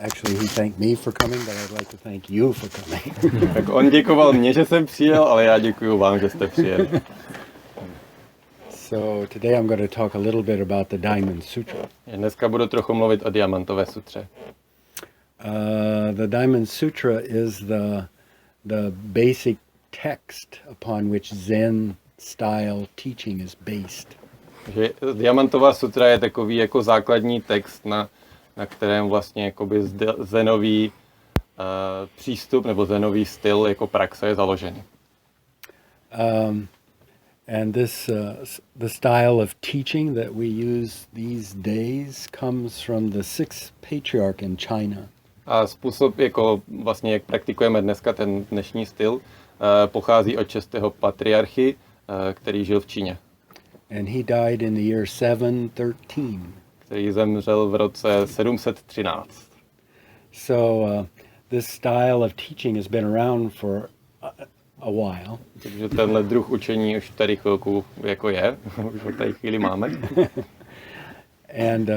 Actually, he thanked me for coming, but I'd like to thank you for coming. Tak on děkoval mě, že jsem přijel, ale já děkuju vám, že jste přijeli. So today I'm going to talk a little bit about the Diamond Sutra. Dneska budu trochu mluvit o diamantové sutře. The Diamond Sutra is the basic text upon which Zen style teaching is based. Že diamantová sutra je takový jako základní text, na kterém vlastně jakoby zenový přístup nebo zenový styl jako praxe je založený. And the style of teaching that we use these days comes from the sixth patriarch in China. A způsob, jako vlastně jak praktikujeme dneska ten dnešní styl, pochází od 6. patriarchy, který žil v Číně. And he died in the year 713. Který zemřel v roce 713. So this style of teaching has been around for a while. Takže tenhle druh učení už tady chvilku jako je, už ho tady chvíli máme. And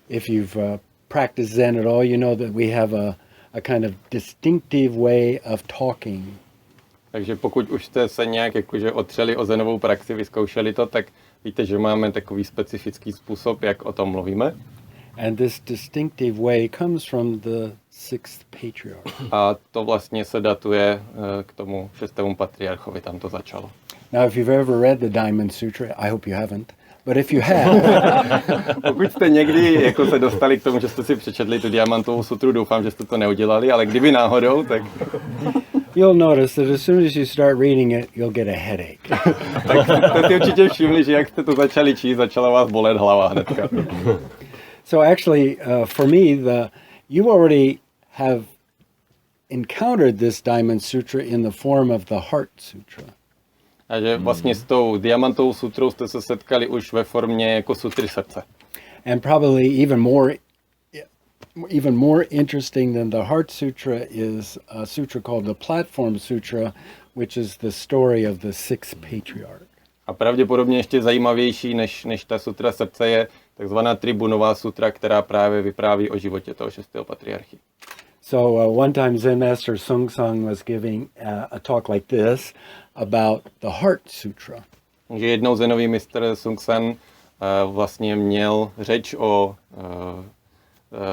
if you've practiced Zen at all, you know that we have a kind of distinctive way of talking. Takže pokud už jste se nějak jakože otřeli o zenovou praxi, vyzkoušeli to, tak víte, že máme takový specifický způsob, jak o tom mluvíme. And this distinctive way comes from the sixth patriarch. A to vlastně se datuje k tomu 6. patriarchovi, tam to začalo. Now, if you've ever read the Diamond Sutra, I hope you haven't, but if you have, pokud jste někdy jako se dostali k tomu, že jste si přečetli tu diamantovou sutru, doufám, že jste to neudělali, ale kdyby náhodou, tak you'll notice that as soon as you start reading it, you'll get a headache. tak jste si určitě všimli, že jak jste to začali číst, začala vás bolet hlava hnedka. So actually, for me, you already have encountered this Diamond Sutra in the form of the Heart Sutra. A že vlastně s tou diamantovou sutrou jste se setkali už ve formě jako sutry srdce. And probably even more interesting than the Heart Sutra is a sutra called the Platform Sutra, which is the story of the sixth patriarch. A pravděpodobně ještě zajímavější než ta sutra srdce je takzvaná tribunová sutra, která právě vypráví o životě toho 6. patriarchy. So one time Zen Master Sung Sung was giving a talk like this about the Heart Sutra. Že jednou zenový mistr Sung San vlastně měl řeč o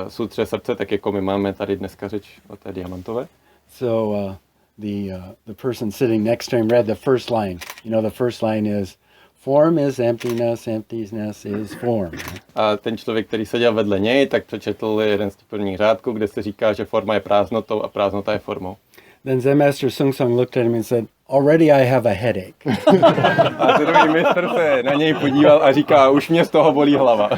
sutře srdce, tak jako my máme tady dneska řeč o té diamantové. So the person sitting next to him read the first line. You know, the first line is, form is emptiness, emptiness is form. A ten člověk, který seděl vedle něj, tak přečetl jeden z prvních řádků, kde se říká, že forma je prázdnotou a prázdnota je formou. Then Zen Master Sung Sung looked at him and said, already I have a headache. A zenový mistr se na něj podíval a říká, už mě z toho bolí hlava.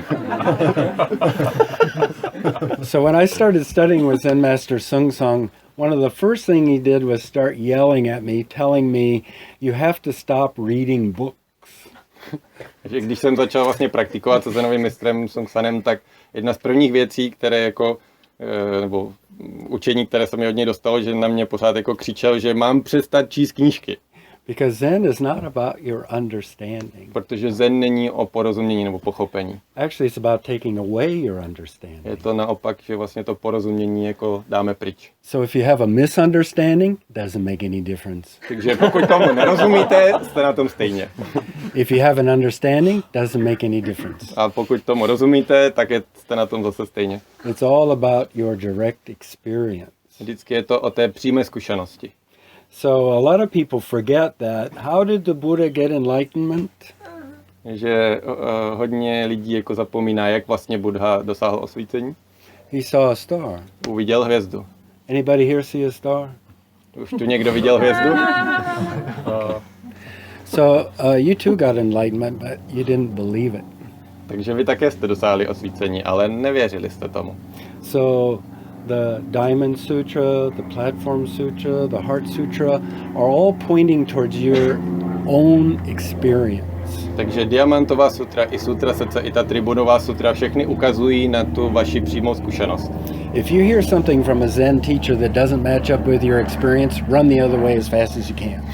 So when I started studying with Zen Master Sung Sung, one of the first thing he did was start yelling at me, telling me, you have to stop reading books. Takže když jsem začal vlastně praktikovat se zenovým mistrem Sung Sanem, tak jedna z prvních věcí, které jako, nebo učení, které se mi od něj dostalo, že na mě pořád jako křičel, že mám přestat číst knížky. Because Zen is not about your understanding. Protože Zen není o porozumění nebo pochopení. Actually, it's about taking away your understanding. Je to naopak, že vlastně to porozumění jako dáme pryč. So if you have a misunderstanding, doesn't make any difference. Takže pokud tomu nerozumíte, jste na tom stejně. If you have an understanding, doesn't make any difference. A pokud tomu rozumíte, tak jste na tom zase stejně. It's all about your direct experience. Vždycky je to o té přímé zkušenosti. So a lot of people forget that. How did the Buddha get enlightenment? Že hodně lidí jako zapomíná, jak vlastně Buddha dosáhl osvícení. He saw a star. Uviděl hvězdu. Anybody here see a star? Už tu někdo viděl hvězdu? So you too got enlightenment, but you didn't believe it. Takže vy také jste dosáhli osvícení, ale nevěřili jste tomu. So the Diamond Sutra, the Platform Sutra, the Heart Sutra are all pointing towards your own experience. Takže diamantová sutra i sutra srdce i ta tribunová sutra všechny ukazují na tu vaši přímou zkušenost. If you hear something from a Zen teacher that doesn't match up with your experience, run the other way as fast as you can.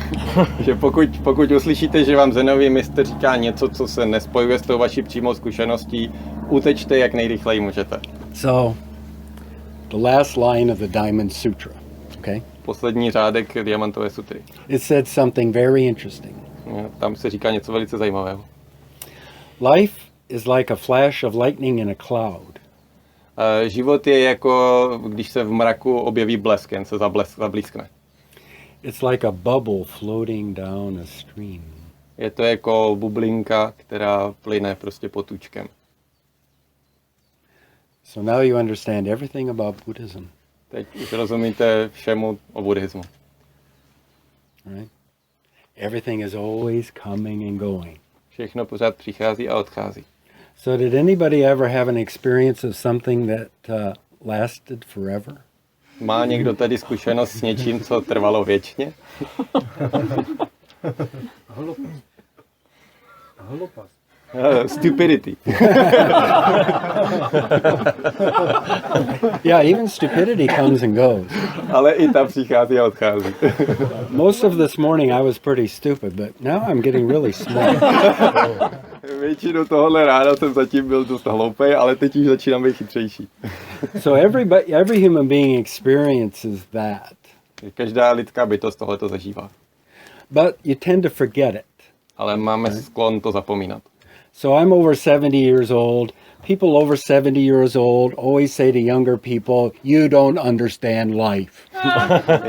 Že pokud uslyšíte, že vám zenový mistr říká něco, co se nespojuje s tou vaší přímou zkušeností, utečte jak nejrychleji můžete. So the last line of the Diamond Sutra. Okay? Poslední řádek Diamantové sutry. It said something very interesting. Tam se říká něco velice zajímavého. Life is like a flash of lightning in a cloud. Život je jako, když se v mraku objeví blesk, jen se zablískne. It's like a bubble floating down a stream. Je to jako bublinka, která plyne prostě potůčkem. So now you understand everything about Buddhism. Teď už rozumíte všemu o buddhismu. Right? Everything is always coming and going. Všechno pořád přichází a odchází. So did anybody ever have an experience of something that lasted forever? Má někdo tady zkušenost s něčím, co trvalo věčně? Hloupost. Stupidity. Yeah, even stupidity comes and goes. Ale i ta přichází a odchází. Most of this morning I was pretty stupid, but now I'm getting really smart. Většinu tohohle rána jsem zatím byl dost hloupej, ale teď už začínám být chytřejší. So every human being experiences that. Každá lidská bytost tohleto zažívá. But you tend to forget it. Ale máme sklon to zapomínat. So I'm over 70 years old. People over 70 years old always say to younger people, you don't understand life.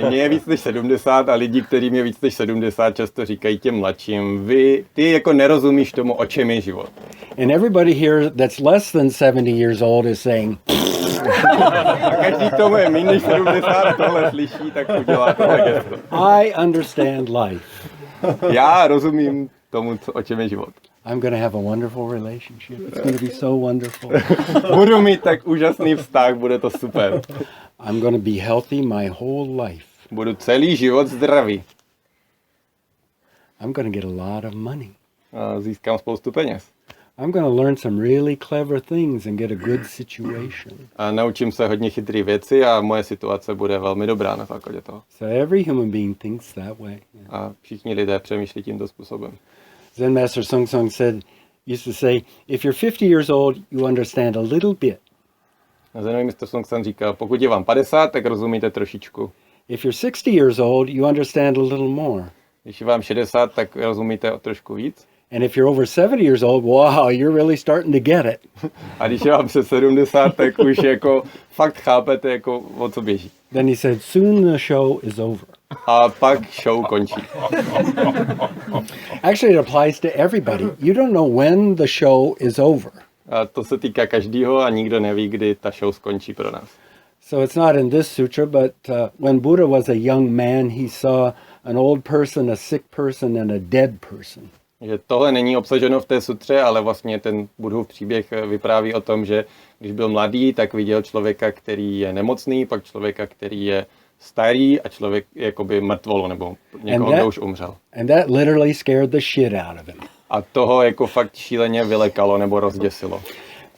Mně je víc než 70 a lidi, kterým je víc než 70, často říkají těm mladším, ty jako nerozumíš tomu, o čem je život. And everybody here that's less than 70 years old is saying, a každý, tomu je méně než 70, tohle slyší, tak udělá tohle gesto. I understand life. Já rozumím tomu, o čem je život. I'm going to have a wonderful relationship. It's going to be so wonderful. Budu mít tak úžasný vztah, bude to super. I'm going to be healthy my whole life. Budu celý život zdravý. I'm going to get a lot of money. A získám spoustu peněz. I'm going to learn some really clever things and get a good situation. A naučím se hodně chytrý věci a moje situace bude velmi dobrá na základě toho. So every human being thinks that way. A všichni lidé přemýšlí tímto způsobem. Zen Master Sung Sung used to say, if you're 50 years old, you understand a little bit. Zenový mistr Sung San říká, pokud je vám 50, tak rozumíte trošičku. If you're 60 years old, you understand a little more. Když je vám 60, tak rozumíte o trošku víc. And if you're over 70 years old, wow, you're really starting to get it. A když je vám přes 70, tak už jako fakt chápete, jako o co běží. Then he said, soon the show is over. A pak show končí. Actually, it applies to everybody. You don't know when the show is over. A to se týká každého a nikdo neví, kdy ta show skončí pro nás. So it's not in this sutra, but when Buddha was a young man, he saw an old person, a sick person, and a dead person. Že tohle není obsaženo v té sutře, ale vlastně ten Buddhův příběh vypráví o tom, že když byl mladý, tak viděl člověka, který je nemocný, pak člověka, který je starý a člověk jakoby mrtvolu, nebo někoho, kdo už umřel. And that literally scared the shit out of him. A toho jako fakt šíleně vylekalo nebo rozděsilo.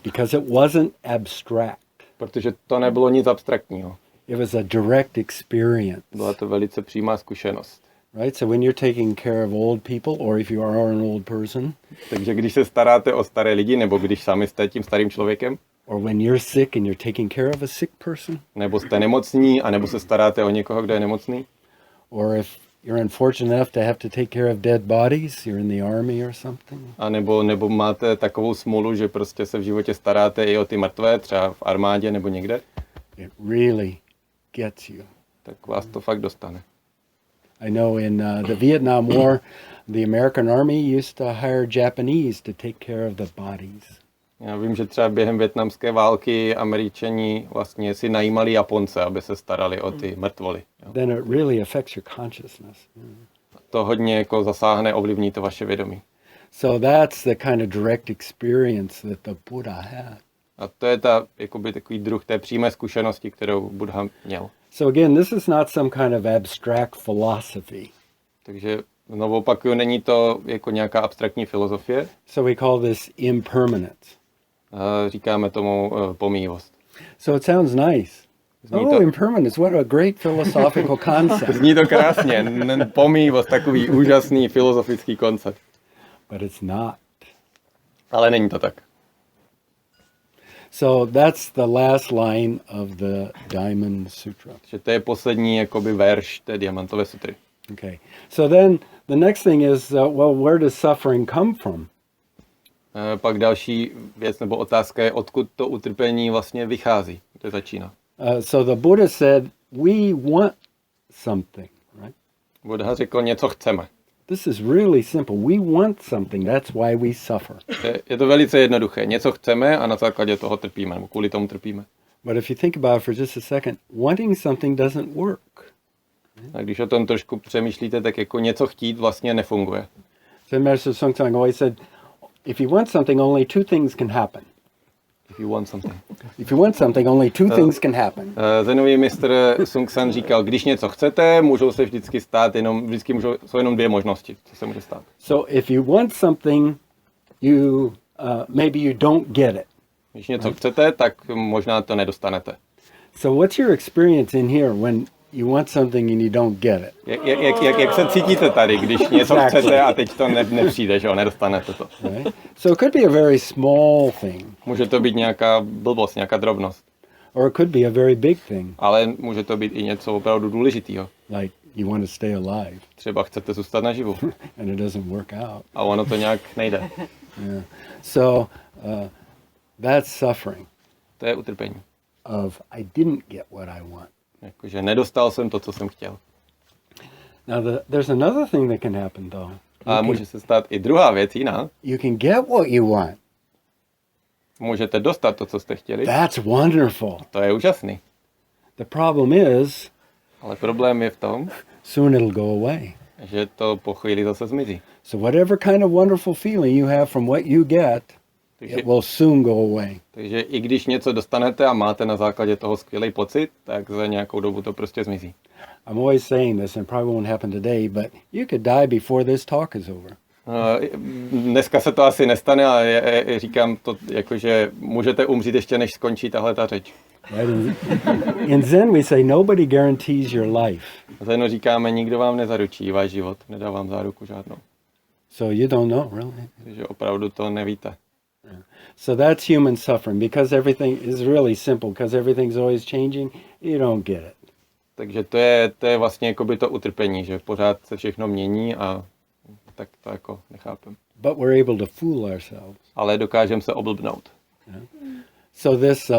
Because it wasn't abstract. Protože to nebylo nic abstraktního. It was a direct experience. Byla to velice přímá zkušenost. Right? So when you're taking care of old people, or if you are an old person, takže když se staráte o staré lidi, nebo když sami jste tím starým člověkem, or when you're sick and you're taking care of a sick person, nebo jste nemocní, anebo se staráte o někoho, kdo je nemocný, or if you're unfortunate enough to have to take care of dead bodies, you're in the army or something. A nebo máte takovou smůlu, že prostě se v životě staráte i o ty mrtvé, třeba v armádě nebo někde. It really gets you. Tak vás to fakt dostane. I know in the Vietnam War, the American Army used to hire Japanese to take care of the bodies. Já vím, že třeba během vietnamské války Američani vlastně si najímali Japonce, aby se starali o ty mrtvoly. Then it really affects your consciousness. To hodně jako zasáhne, ovlivní to vaše vědomí. So that's the kind of direct experience that the Buddha had. A to je jakoby takový druh té přímé zkušenosti, kterou Buddha měl. So again, this is not some kind of abstract philosophy. Takže znovu opakuju, není to jako nějaká abstraktní filozofie. So we call this impermanence. Říkáme tomu pomíjivost. So it sounds nice. Impermanence, what a great philosophical concept. Zní to krásně, pomíjivost, takový úžasný filozofický koncept. But it's not. Ale není to tak. So that's the last line of the Diamond Sutra. Že to je poslední jakoby verš té diamantové sutry. Okay. So then the next thing is, well, where does suffering come from? Pak další věc nebo otázka je, odkud to utrpení vlastně vychází, kde začíná. So the Buddha said, we want something, right? Buddha řekl, něco chceme. This is really simple. We want something. That's why we suffer. Je to velice jednoduché. Něco chceme a na základě toho trpíme, nebo kvůli tomu trpíme. But if you think about it for just a second, wanting something doesn't work. A když o tom trošku přemýšlíte, tak jako něco chtít vlastně nefunguje. So Master Sung Sang always said, if you want something, only two things can happen. If you want something. If you want something, only two things can happen. Zenový mistr Sung San říkal, když něco chcete, můžou se vždycky stát jsou jenom dvě možnosti, co se může stát. So if you want something, you maybe you don't get it. Když něco chcete, tak možná to nedostanete. So what's your experience in here when you want something and you don't get it? Jak se cítíte tady, když něco chcete a teď to nepřijde, že jo, nedostanete to. Right? So it could be a very small thing. Může to být nějaká blbost, nějaká drobnost. Or it could be a very big thing. Ale může to být i něco opravdu důležitého. Like you want to stay alive. Třeba chcete zůstat naživu. And it doesn't work out. A ono to nějak nejde. Yeah. So that's suffering. To je utrpení. Of I didn't get what I want. Jakože nedostal jsem to, co jsem chtěl. Now there's another thing that can happen though. A může se stát i druhá věc, jiná. You can get what you want. Můžete dostat to, co jste chtěli. That's wonderful. To je úžasný. The problem is, ale problém je v tom, soon it'll go away. Že to po chvíli zase zmizí. So whatever kind of wonderful feeling you have from what you get, it will soon go away. Takže i když něco dostanete a máte na základě toho skvělý pocit, tak za nějakou dobu to prostě zmizí. I'm always saying this, and probably won't happen today, but you could die before this talk is over. Dneska se to asi nestane, ale říkám to jako, že můžete umřít ještě než skončí tahle ta řeč. In Zen we say nobody guarantees your life. V Zenu říkáme, nikdo vám nezaručí váš život, nedá vám záruku žádnou. So you don't know, really. Takže opravdu to nevíte. So that's human suffering, because everything is really simple, because everything's always changing, you don't get it. Takže to je vlastně jakoby to utrpení, že pořád se všechno mění a tak to jako nechápem. But we're able to fool ourselves. Ale dokážeme se oblbnout. Yeah. So this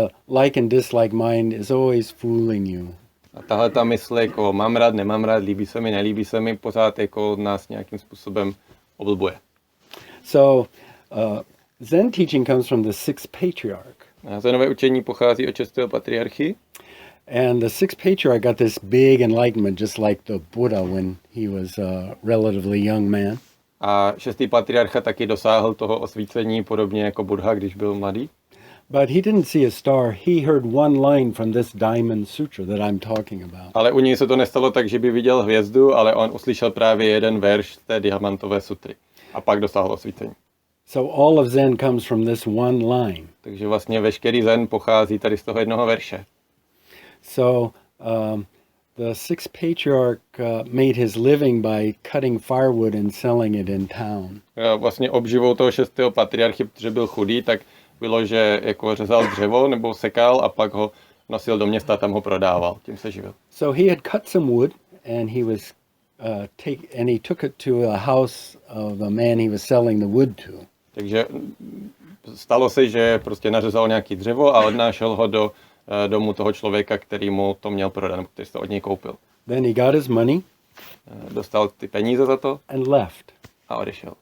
like and dislike mind is always fooling you. A tahle ta mysl jako mám rád, nemám rád, líbí se mi, nelíbí se mi, pořád jako nás nějakým způsobem oblbuje. So Zen teaching comes from the sixth patriarch. Zenové učení pochází od 6. patriarchy. And the sixth patriarch got this big enlightenment, just like the Buddha when he was a relatively young man. A 6. patriarcha taky dosáhl toho osvícení podobně jako Buddha, když byl mladý. But he didn't see a star. He heard one line from this Diamond Sutra that I'm talking about. Ale u něj se to nestalo tak, že by viděl hvězdu, ale on uslyšel právě jeden verš té diamantové sutry. A pak dosáhl osvícení. So all of Zen comes from this one line. Takže vlastně veškerý Zen pochází tady z toho jednoho verše. So the sixth patriarch made his living by cutting firewood and selling it in town. Vlastně obživou toho 6. patriarchy, protože byl chudý, tak bylo, že jako řezal dřevo nebo sekal a pak ho nosil do města a tam ho prodával. Tím se živil. So he had cut some wood and he took it to a house of the man he was selling the wood to. Takže stalo se, že prostě nařezal nějaký dřevo a odnášel ho do domu toho člověka, který mu to měl prodat, nebo který to od něj koupil. Then he got his money. Dostal ty peníze za to. And left. A odešel.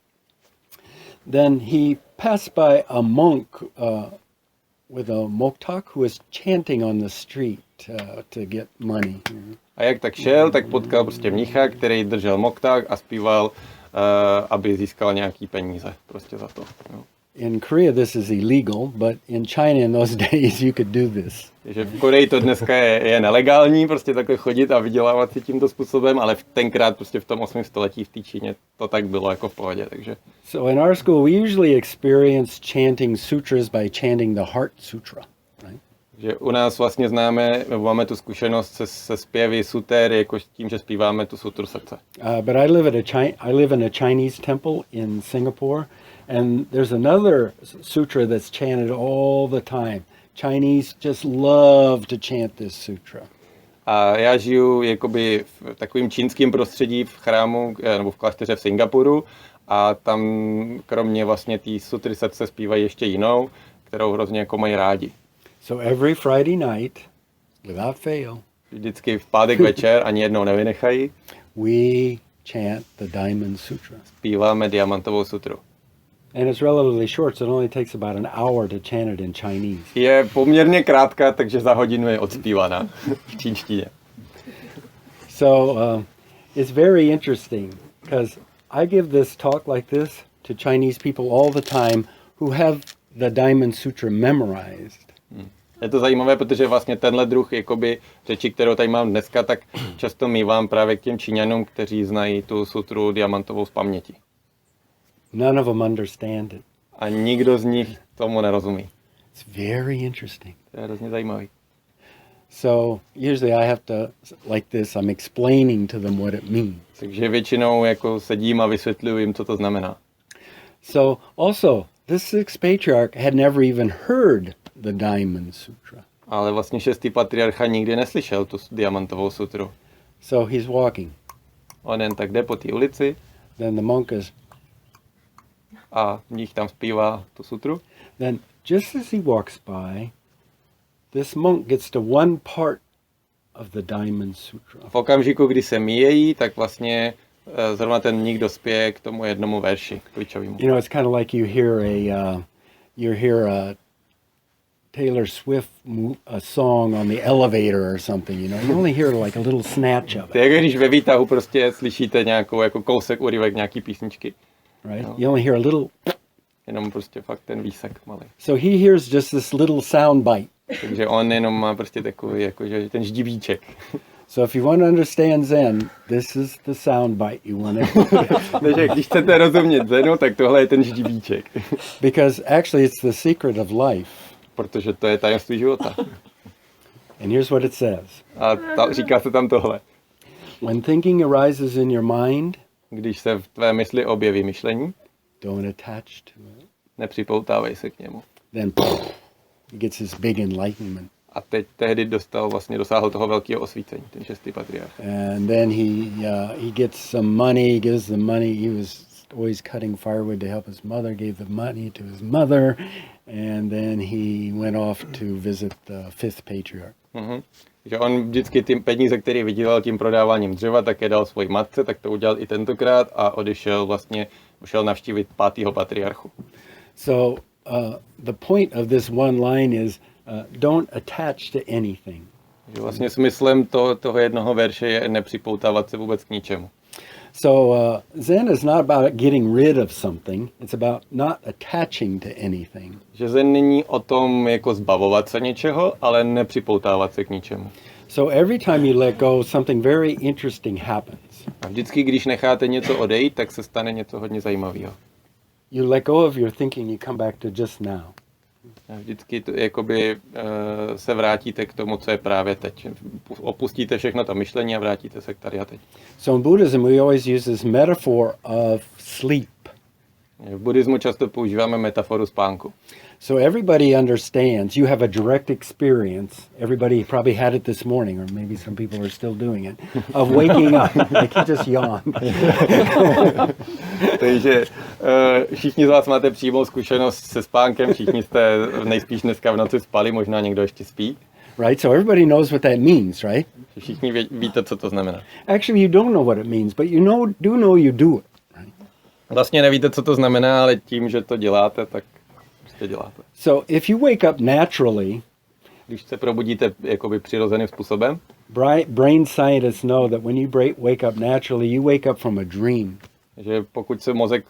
Then he passed by a monk with a moktak who was chanting on the street to get money. A jak tak šel, tak potkal prostě mnicha, který držel moktak a zpíval, aby získal nějaký peníze prostě za to. Jo. In Korea this is illegal, but in China in those days you could do this. Takže v Koreji to dneska je nelegální, prostě takhle chodit a vydělávat si tímto způsobem, ale tenkrát prostě v tom 8. století v té Číně to tak bylo jako v pohodě, takže. So in our school we usually experience chanting sutras by chanting the Heart Sutra, right? Že u nás vlastně známe, nebo máme tu zkušenost se zpěvy suter, jako tím, že zpíváme tu sutru srdce. But I live in a Chinese temple in Singapore. And there's another sutra that's chanted all the time Chinese just love to chant this sutra. A já žiju jakoby v takovým čínským prostředí v chrámu nebo v klášteře v Singapuru a tam kromě vlastně té sutry se zpívají ještě jinou, kterou hrozně jako mají rádi. So every Friday night, without fail, Vždycky v pátek večer ani jednou nevynechají. we chant the Diamond Sutra. Zpíváme Diamantovou sutru. And it's relatively short, so it only takes about an hour to chant it in Chinese. Je poměrně krátká, takže za hodinu je odspívaná v čínštině. So it's very interesting because I give this talk like this to Chinese people all the time who have the Diamond Sutra memorized. Je to zajímavé, protože vlastně tenhle druh jakoby řeči, kterou tady mám dneska, tak často mívám právě k těm Číňanům, kteří znají tu sutru Diamantovou z paměti. None of them understand it. A nikdo z nich tomu nerozumí. It's very interesting. To je hrozně zajímavý. So usually I have to, like this, I'm explaining to them what it means. Takže většinou jako sedím a vysvětluji jim, co to znamená. So also, this sixth patriarch had never even heard the Diamond Sutra. Ale vlastně šestý patriarcha nikdy neslyšel tu Diamantovou sutru. So he's walking. On jen tak jde po té ulici Then the monk is, a mních tam zpívá tu sutru. then just as he walks by, this monk gets to one part of the Diamond Sutra. V okamžiku, kdy se míjejí, tak vlastně zrovna ten mních dospěje k tomu jednomu verši, k klíčovému. You know, it's kind of like you hear a Taylor Swift a song on the elevator or something. You know, you only hear like a little snatch of To it, je, když ve výtahu prostě slyšíte nějakou jako kousek, úryvek nějaký písničky. right? No. You only hear a little. Jenom prostě fakt ten výsek malý. So he hears just this little sound bite. Takže on jenom má prostě takový, jakože ten ždibíček. So if you want to understand Zen, this is the sound bite you want to. Takže když chcete rozumět Zenu, tak tohle je ten ždibíček. Because actually it's the secret of life. Protože to je tajemství života. And here's what it says. A říká se tam tohle. When thinking arises in your mind, Když se v tvé mysli objeví myšlení, don't attach to it. nepřipoutávej se k němu. Then he gets this big enlightenment. A teď tehdy dosáhl toho velkého osvícení, ten šestý patriarch. And then he gets some money, gives the money. He was always cutting firewood to help his mother, gave the money to his mother, and then he went off to visit the fifth patriarch. Že on vždycky ty peníze, které vydělal tím prodáváním dřeva, tak je dal svoji matce, tak to udělal i tentokrát a ušel navštívit pátého patriarchu. So the point of this one line is don't attach to anything. Že vlastně smyslem toho jednoho verše je nepřipoutávat se vůbec k ničemu. So Zen is not about getting rid of something. It's about not attaching to anything. Že Zen není o tom jako zbavovat se něčeho, ale nepřipoutávat se k ničemu. So every time you let go, something very interesting happens. A vždycky, když necháte něco odejít, tak se stane něco hodně zajímavého. You let go of your thinking, you come back to just now. A vždycky se vrátíte k tomu, co je právě teď. Opustíte všechno to myšlení a vrátíte se k tady a teď. So in Buddhism, we always use this metaphor of sleep. V buddhismu často používáme metaforu spánku. So everybody understands. You have a direct experience. Everybody probably had it this morning, or maybe some people are still doing it, of waking up. Like you just yawn. Takže všichni z vás máte přímou zkušenost se spánkem, všichni jste nejspíš dneska v noci spali, možná někdo ještě spí. Right? So everybody knows what that means, right? Všichni víte, co to znamená. Actually, you don't know what it means, but do know you do it. Right? Vlastně nevíte, co to znamená, ale tím, že to děláte, tak prostě děláte. So if you wake up naturally, Když se probudíte jakoby přirozeným způsobem, brain scientists know that when you wake up naturally, you wake up from a dream. že pokud se mozek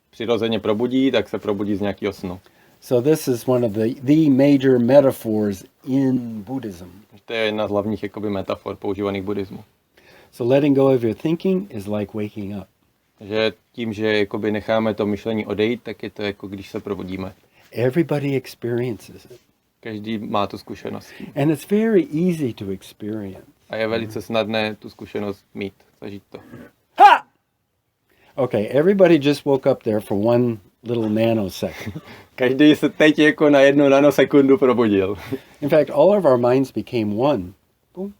přirozeně probudí, tak se probudí z nějakého snu. So this is one of the major metaphors in Buddhism. To je jedna z hlavních jakoby metafor používaných v buddhismu. So letting go of your thinking is like waking up. Že tím, že jakoby necháme to myšlení odejít, tak je to jako když se probudíme. Everybody experiences it. Každý má tu zkušenost. And it's very easy to experience. A je velice snadné tu zkušenost mít, zažít to. Okay, everybody just woke up there for little nanosecond. Každý se teď jako na 1 nanosekundu probudil. In fact, all of our minds became one. Boom.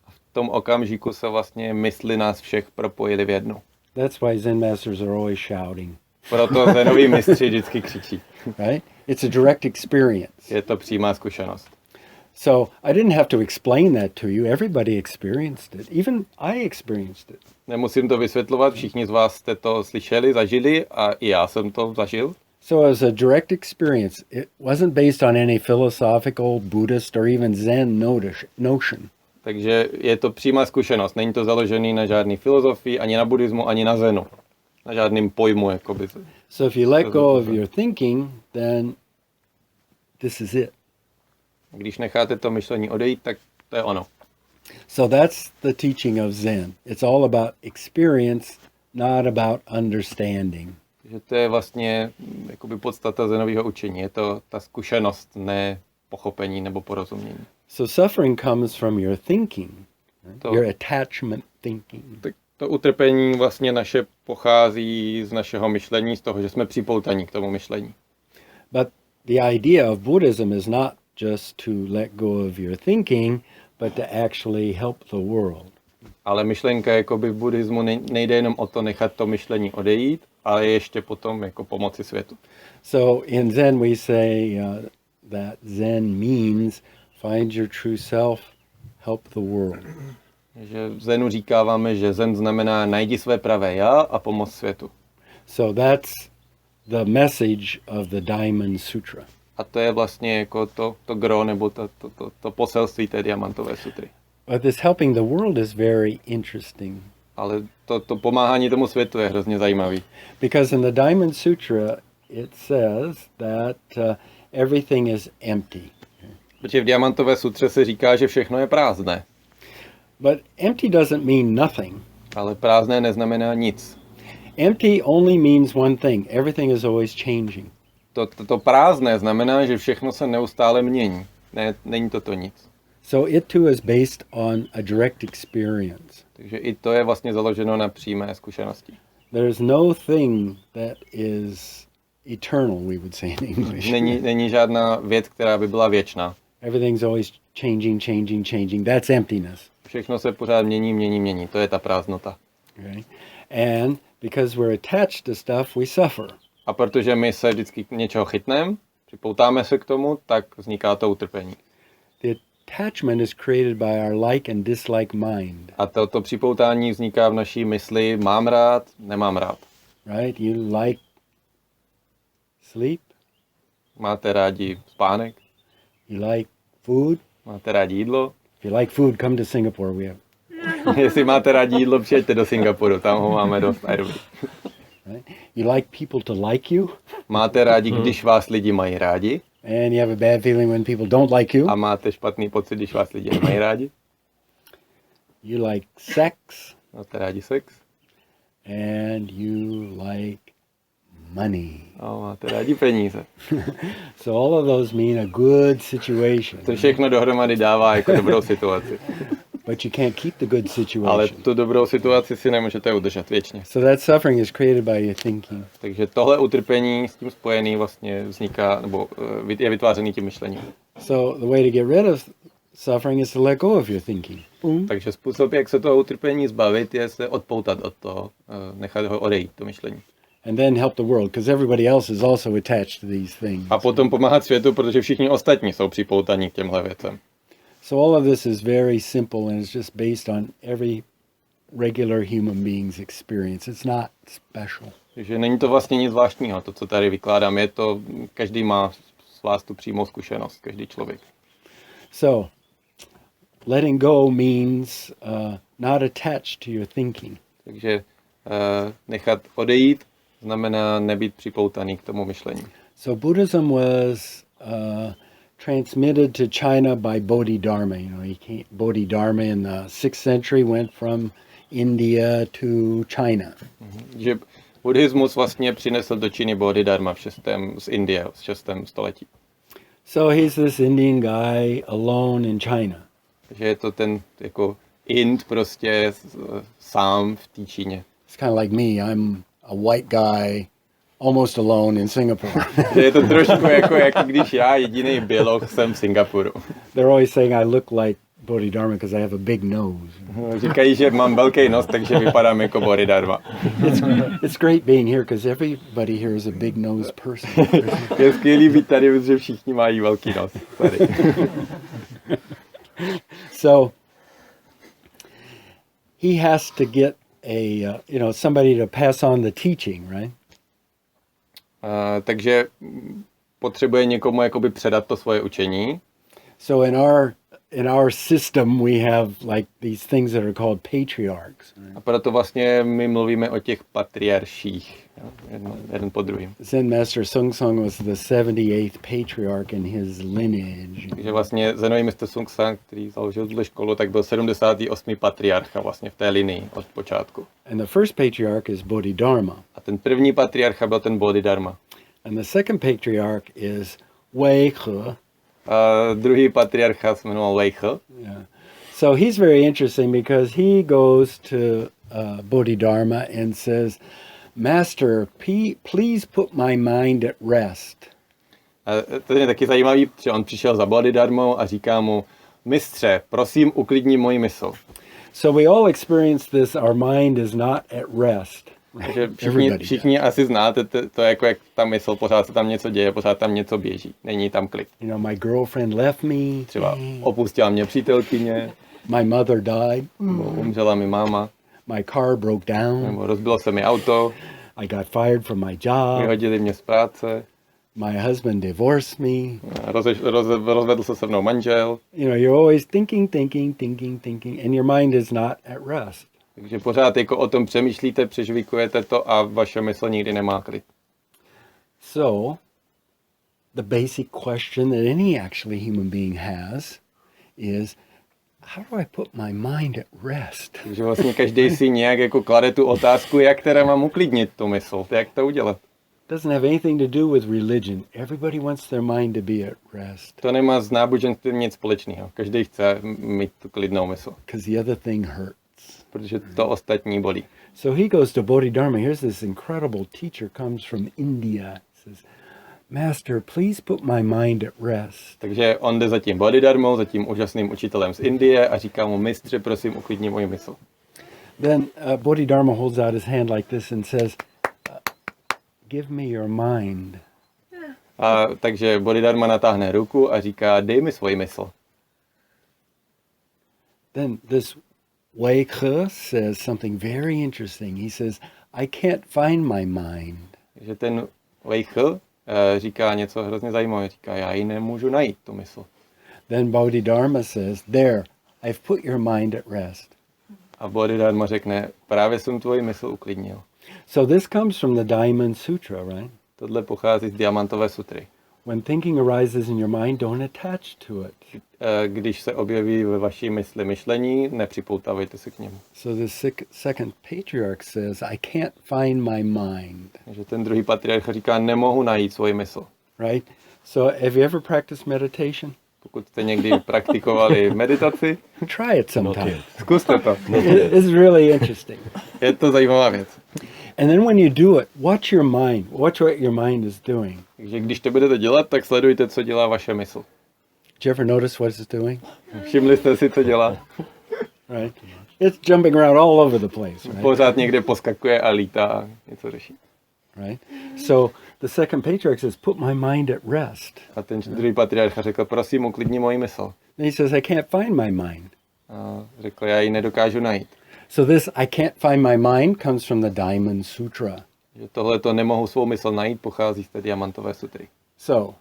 V tom okamžiku se vlastně mysli nás všech propojily v jednu. That's why Zen masters are always shouting. Proto zenoví mistři vždycky křičí. Right? It's a direct experience. Je to přímá zkušenost. So I didn't have to explain that to you. Everybody experienced it. Even I experienced it. Nemusím to vysvětlovat, všichni z vás jste to slyšeli, zažili a i já jsem to zažil. So it was a direct experience. It wasn't based on any philosophical, Buddhist, or even Zen notion. Takže je to přímá zkušenost. Není to založený na žádný filozofii, ani na buddhismu, ani na zenu. Na žádným pojmu, jakoby. So if you let go of your thinking, then this is it. Když necháte to myšlení odejít, tak to je ono. So that's the teaching of Zen. It's all about experience, not about understanding. Takže to je vlastně jakoby podstata zenového učení. Je to ta zkušenost, ne pochopení nebo porozumění. So suffering comes from your thinking, To- your attachment thinking. Tak to utrpení vlastně naše pochází z našeho myšlení, z toho, že jsme připoutaní k tomu myšlení. But the idea of Buddhism is not just to let go of your thinking, but to actually help the world. Ale myšlenka jakoby v buddhismu nejde jenom o to nechat to myšlení odejít, ale ještě potom jako pomoci světu. So in Zen we say that Zen means find your true self, help the world. Že v zenu říkáváme, že zen znamená najdi své pravé já a pomoc světu. So that's the message of the Diamond Sutra. A to je vlastně jako to gro nebo to poselství té diamantové sutry. But this helping the world is very interesting. Ale to pomáhání tomu světu je hrozně zajímavý. Because in the Diamond Sutra it says that everything is empty. Protože v diamantové sutře se říká, že všechno je prázdné. But empty doesn't mean nothing. Ale prázdné neznamená nic. Empty only means one thing. Everything is always changing. To prázdné znamená, že všechno se neustále mění. Ne, není to nic. So it too is based on a direct experience. Takže i to je vlastně založeno na přímé zkušenosti. There's no thing that is eternal, we would say in English. Není žádná věc, která by byla věčná. Everything's always changing. That's emptiness. Všechno se pořád mění. To je ta prázdnota. Okay? And because we're attached to stuff, we suffer. A protože my se vždycky něčeho chytneme, připoutáme se k tomu, tak vzniká to utrpení. The attachment is created by our like and dislike mind. A to připoutání vzniká v naší mysli, mám rád, nemám rád. Right? You like sleep, Máte rádi spánek, you like food. máte rádi jídlo. If you like food, come to Singapore. We have, Jestli máte rádi jídlo, přijeďte do Singapuru, tam ho máme dost. right? You like people to like you, Máte rádi, když vás lidi mají rádi and you have a bad feeling when people don't like you. a máte špatný pocit, když vás lidi nemají rádi. You like sex, Máte rádi sex and you like money. a máte rádi peníze. So all of those mean a good situation. To všechno dohromady dává jako dobrou situaci. But you can't keep the good Ale situation. tu dobrou situaci si nemůžete udržet věčně. So that suffering is created by your thinking. Takže tohle utrpení s tím spojený vlastně vzniká, nebo je vytvářený tím myšlením. So the way to get rid of suffering is to let go of your thinking. Boom. Takže způsob, jak se toho utrpení zbavit, je se odpoutat od toho, nechat ho odejít, to myšlení. And then help the world, because everybody else is also attached to these things. A potom pomáhat světu, protože všichni ostatní jsou připoutaní k těmhle věcem. So all of this is very simple and it's just based on every regular human being's experience. It's not special. Takže není to vlastně nic zvláštního, to, co tady vykládám. Je to, každý má z vás tu přímou zkušenost, každý člověk. So letting go means not attached to your thinking. Takže nechat odejít znamená nebýt připoutaný k tomu myšlení. So Buddhism was transmitted to China by Bodhidharma. You know, Bodhidharma in the 6th century went from India to China. Že buddhismus vlastně přinesl do Číny Bodhidharma z Indie v 6. století. So he's this Indian guy alone in China. Takže je to ten jako Ind prostě sám v té Číně. It's kind of like me. I'm a white guy almost alone in Singapore. Je to trošku jako když já jediný běloch jsem v Singapuru. They're always saying I look like Bodhidharma because I have a big nose. Říkají, že mám velký nos, takže vypadám jako Bodhidharma. It's great being here because everybody here is a big nose person. Je skvělý být tady, protože všichni mají velký nos. Tady. So he has to get somebody to pass on the teaching, right? Takže potřebuje někomu jakoby předat to svoje učení. So in our system we have like these things that are called patriarchs. Right? A proto vlastně my mluvíme o těch patriarších, jeden po druhém. Zen Master Sung Sung was the 78th patriarch in his lineage. Takže vlastně zenový mistr Sung Sung, který založil tuhle školu, tak byl 78. patriarcha vlastně v té linii od počátku. And the first patriarch is Bodhidharma. A ten první patriarcha byl ten Bodhidharma. And the second patriarch is Wei He. A druhý patriarcha se jmenoval Wei He. Yeah. So he's very interesting because he goes to Bodhidharma and says, Master, please put my mind at rest. A to je taky zajímavý, že on přišel za Bodhidharmou a říká mu, mistře, prosím, uklidni moji mysl. So we all experience this, our mind is not at rest. Takže všichni asi znáte to jako jak ta mysl, pořád se tam něco děje, pořád tam něco běží, není tam klid. My girlfriend left me. Třeba opustila mě přítelkyně. My mother died. Umřela mi máma. My car broke down. Nebo rozbilo se mi auto. I got fired from my job. Vyhodili mě z práce. My husband divorced me. Rozvedl se mnou manžel. You're always thinking, and your mind is not at rest. Takže pořád jako o tom přemýšlíte, přežvíkujete to a vaše mysl nikdy nemá klid. So, the basic question that any actually human being has is, how do I put my mind at rest? Takže vlastně každý si nějak jako klade tu otázku, jak teda mám uklidnit tu mysl, jak to udělat. Doesn't have anything to do with religion. Everybody wants their mind to be at rest. To nemá s náboženstvím nic společného. Každý chce mít tu klidnou mysl. Because the other thing hurts. Protože to ostatní bolí. So he goes to Bodhidharma. Here's this incredible teacher comes from India. He says, Master, please put my mind at rest. Takže on jde za tím Bodhidharmou, za tím úžasným učitelem z Indie a říká mu, mistře, prosím, uklidni moji mysl. Then Bodhidharma holds out his hand like this and says, give me your mind. A takže Bodhidharma natáhne ruku a říká, dej mi svoji mysl. Then this Wei He says something very interesting. He says, I can't find my mind. Takže ten Wei He říká něco hrozně zajímavého. Říká, já ji nemůžu najít, tu mysl. Then Bodhidharma says, there, I've put your mind at rest. A Bodhidharma řekne, právě jsem tvoji mysl uklidnil. So this comes from the Diamond Sutra, right? Tohle pochází z Diamantové sutry. When thinking arises in your mind, don't attach to it. Když se objeví ve vaší mysli myšlení, nepřipoutávejte se k němu. So the second patriarch says, I can't find my mind. Takže ten druhý patriarcha říká, nemohu najít svoji mysl. Right? So have you ever practiced meditation? Pokud jste někdy praktikovali meditaci, try it sometime. Zkuste to. It's really interesting. Je to zajímavá věc. And then when you do it, watch your mind. Watch what your mind is doing. Takže když to budete dělat, tak sledujte, co dělá vaše mysl. Did you ever notice what it's doing? Všimli jste si, co dělá? Right? It's jumping around all over the place, right? Pořád někde poskakuje a lítá a něco řeší. Right? So the second patriarch says, put my mind at rest. A ten druhý patriarcha řekl, prosím, uklidni moji mysl. And he says, I can't find my mind. A řekl, já ji nedokážu najít. So this I can't find my mind comes from the Diamond Sutra. Že tohle to nemohu svou mysl najít, pochází z té Diamantové sutry. So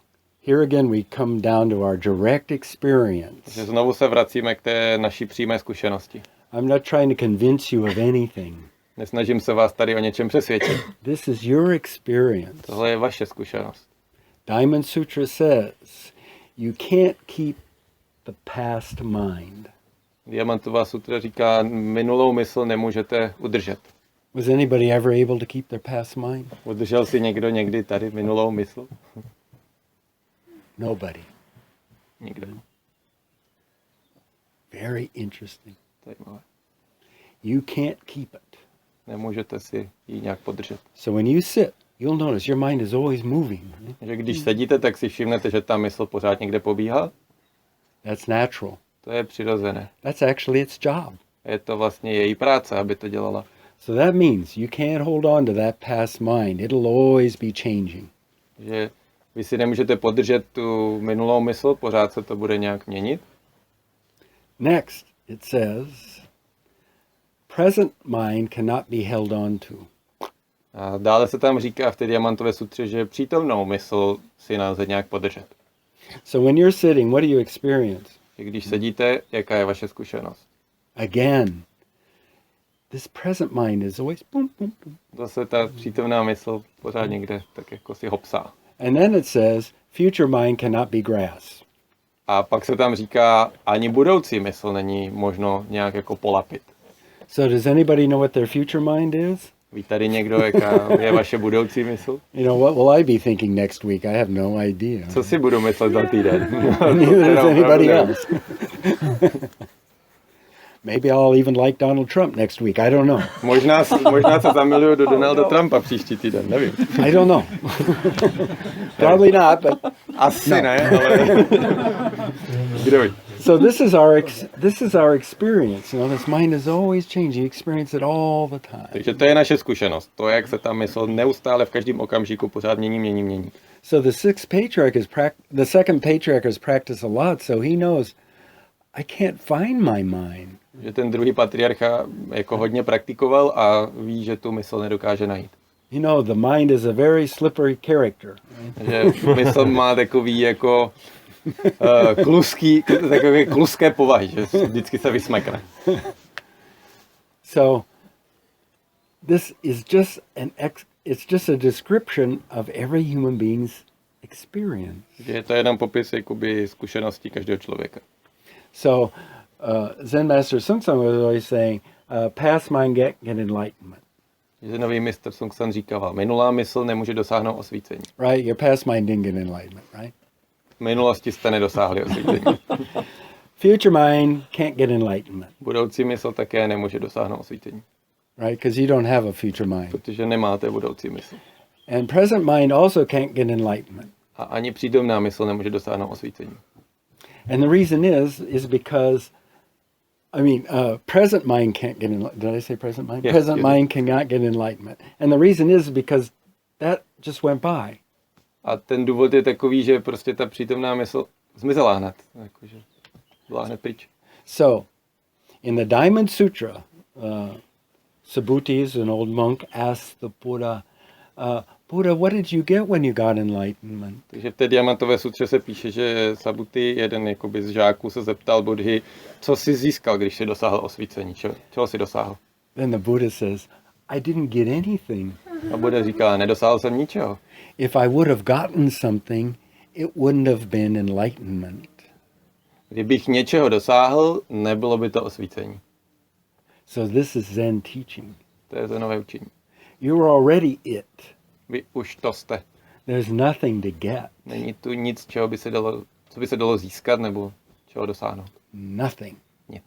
here again we come down to our direct experience. Takže znovu se vracíme k té naší přímé zkušenosti. I'm not trying to convince you of anything. Nesnažím se vás tady o něčem přesvědčit. This is your experience. Tohle je vaše zkušenost. Diamond Sutra says you can't keep the past mind. Diamantová sutra říká, minulou mysl nemůžete udržet. Was anybody ever able to keep their past mind? Udržel si někdo někdy tady minulou mysl? Nobody. Nikdo. Very interesting. Zajímavé. You can't keep it. Nemůžete si ji nějak podržet. So when you sit you'll notice your mind is always moving. Right? Že když sedíte, tak si všimnete, že ta mysl pořád někde pobíhá. That's natural. To je přirozené. That's actually its job. Je to vlastně její práce, aby to dělala. So that means you can't hold on to that past mind. It'll always be changing. Že vy si nemůžete podržet tu minulou mysl, pořád se to bude nějak měnit. Next, it says, present mind cannot be held on to. A dále se tam říká v té diamantové sutře, že přítomnou mysl si nelze nějak podržet. So when you're sitting, what do you experience? Že když sedíte, jaká je vaše zkušenost? Again, this present mind is always boom, boom, boom. Zase ta přítomná mysl pořád někde tak jako si hopsá. And then it says, future mind cannot be grass. A pak se tam říká, ani budoucí mysl není možno nějak jako polapit. So does anybody know what their future mind is? Ví tady někdo, jaká je vaše budoucí mysl? You know, what will I be thinking next week? I have no idea. Co si budu myslet za týden? Neither does anybody else. Maybe I'll even like Donald Trump next week. I don't know. Možná se zamiluju do Donalda Trumpa příští týden, nevím. I don't know. Probably not, but Asi No. ne, ale kdo ví. so this is our experience. You know, this mind is always changing. You experience it all the time. Takže to je naše zkušenost. To, jak se ta mysl neustále v každém okamžiku pořád mění. So the second patriarch has practiced a lot, so he knows I can't find my mind. Že ten druhý patriarcha jako hodně praktikoval a ví, že tu mysl nedokáže najít. You know, the mind is a very slippery character. Že mysl má takový jako takové kluské povahy, že vždycky se vysmekne. So this is it's just a description of every human being's experience. Že to je jenom popis jakoby zkušeností každého člověka. So Zen Master Sung Sung was always saying, past mind get enlightenment. Zenový mistr Sung San říkal, minulá mysl nemůže dosáhnout osvícení. Right? Your past mind didn't get enlightenment, right? V minulosti jste nedosáhli osvícení. Future mind can't get enlightenment, Budoucí mysl také nemůže dosáhnout osvícení, right? Because you don't have a future mind. protože nemáte budoucí mysl. And present mind also can't get enlightenment. A ani přítomná mysl nemůže dosáhnout osvícení. And the reason is because, present mind can't get enlightenment. Did I say present mind? Yes, Present you mind cannot get enlightenment. And the reason is because that just went by. A ten důvod je takový, že prostě ta přítomná mysl zmizela hned. Jakože byla hned pryč. So, in the Diamond Sutra, Subhuti, an old monk, asked the Buddha, Buddha, what did you get when you got enlightenment? Takže v té diamantové sutře se píše, že Subhuti, jeden jakoby z žáků, se zeptal Buddhy, co jsi získal, když jsi dosáhl osvícení, čeho jsi dosáhl? Then the Buddha says, I didn't get anything. A Buddha říká, nedosáhl jsem ničeho. If I would have gotten something, it wouldn't have been enlightenment. Kdybych něčeho dosáhl, nebylo by to osvícení. So this is Zen teaching. To je zenové učení. You're already it. Vy už to jste. There's nothing to get. Není tu nic, co by se dalo získat nebo čeho dosáhnout. Nothing. Nic.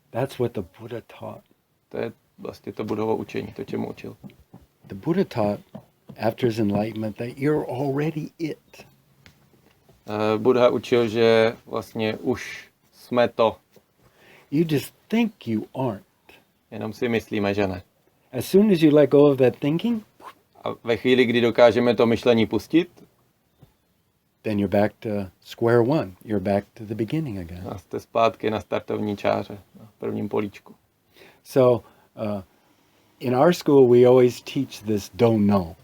That's what the Buddha taught. To je vlastně to Buddhovo učení, to čemu učil. The Buddha taught after his enlightenment that you're already it. Buddha učil, že vlastně už jsme to. You just think you aren't. Jenom si myslíme, že ne. As soon as you let go of that thinking, A ve chvíli, kdy dokážeme to myšlení pustit, then you're back to square one. You're back to the beginning again. a jste zpátky na startovní čáře, na prvním políčku. So, in our school, we always teach this don't know.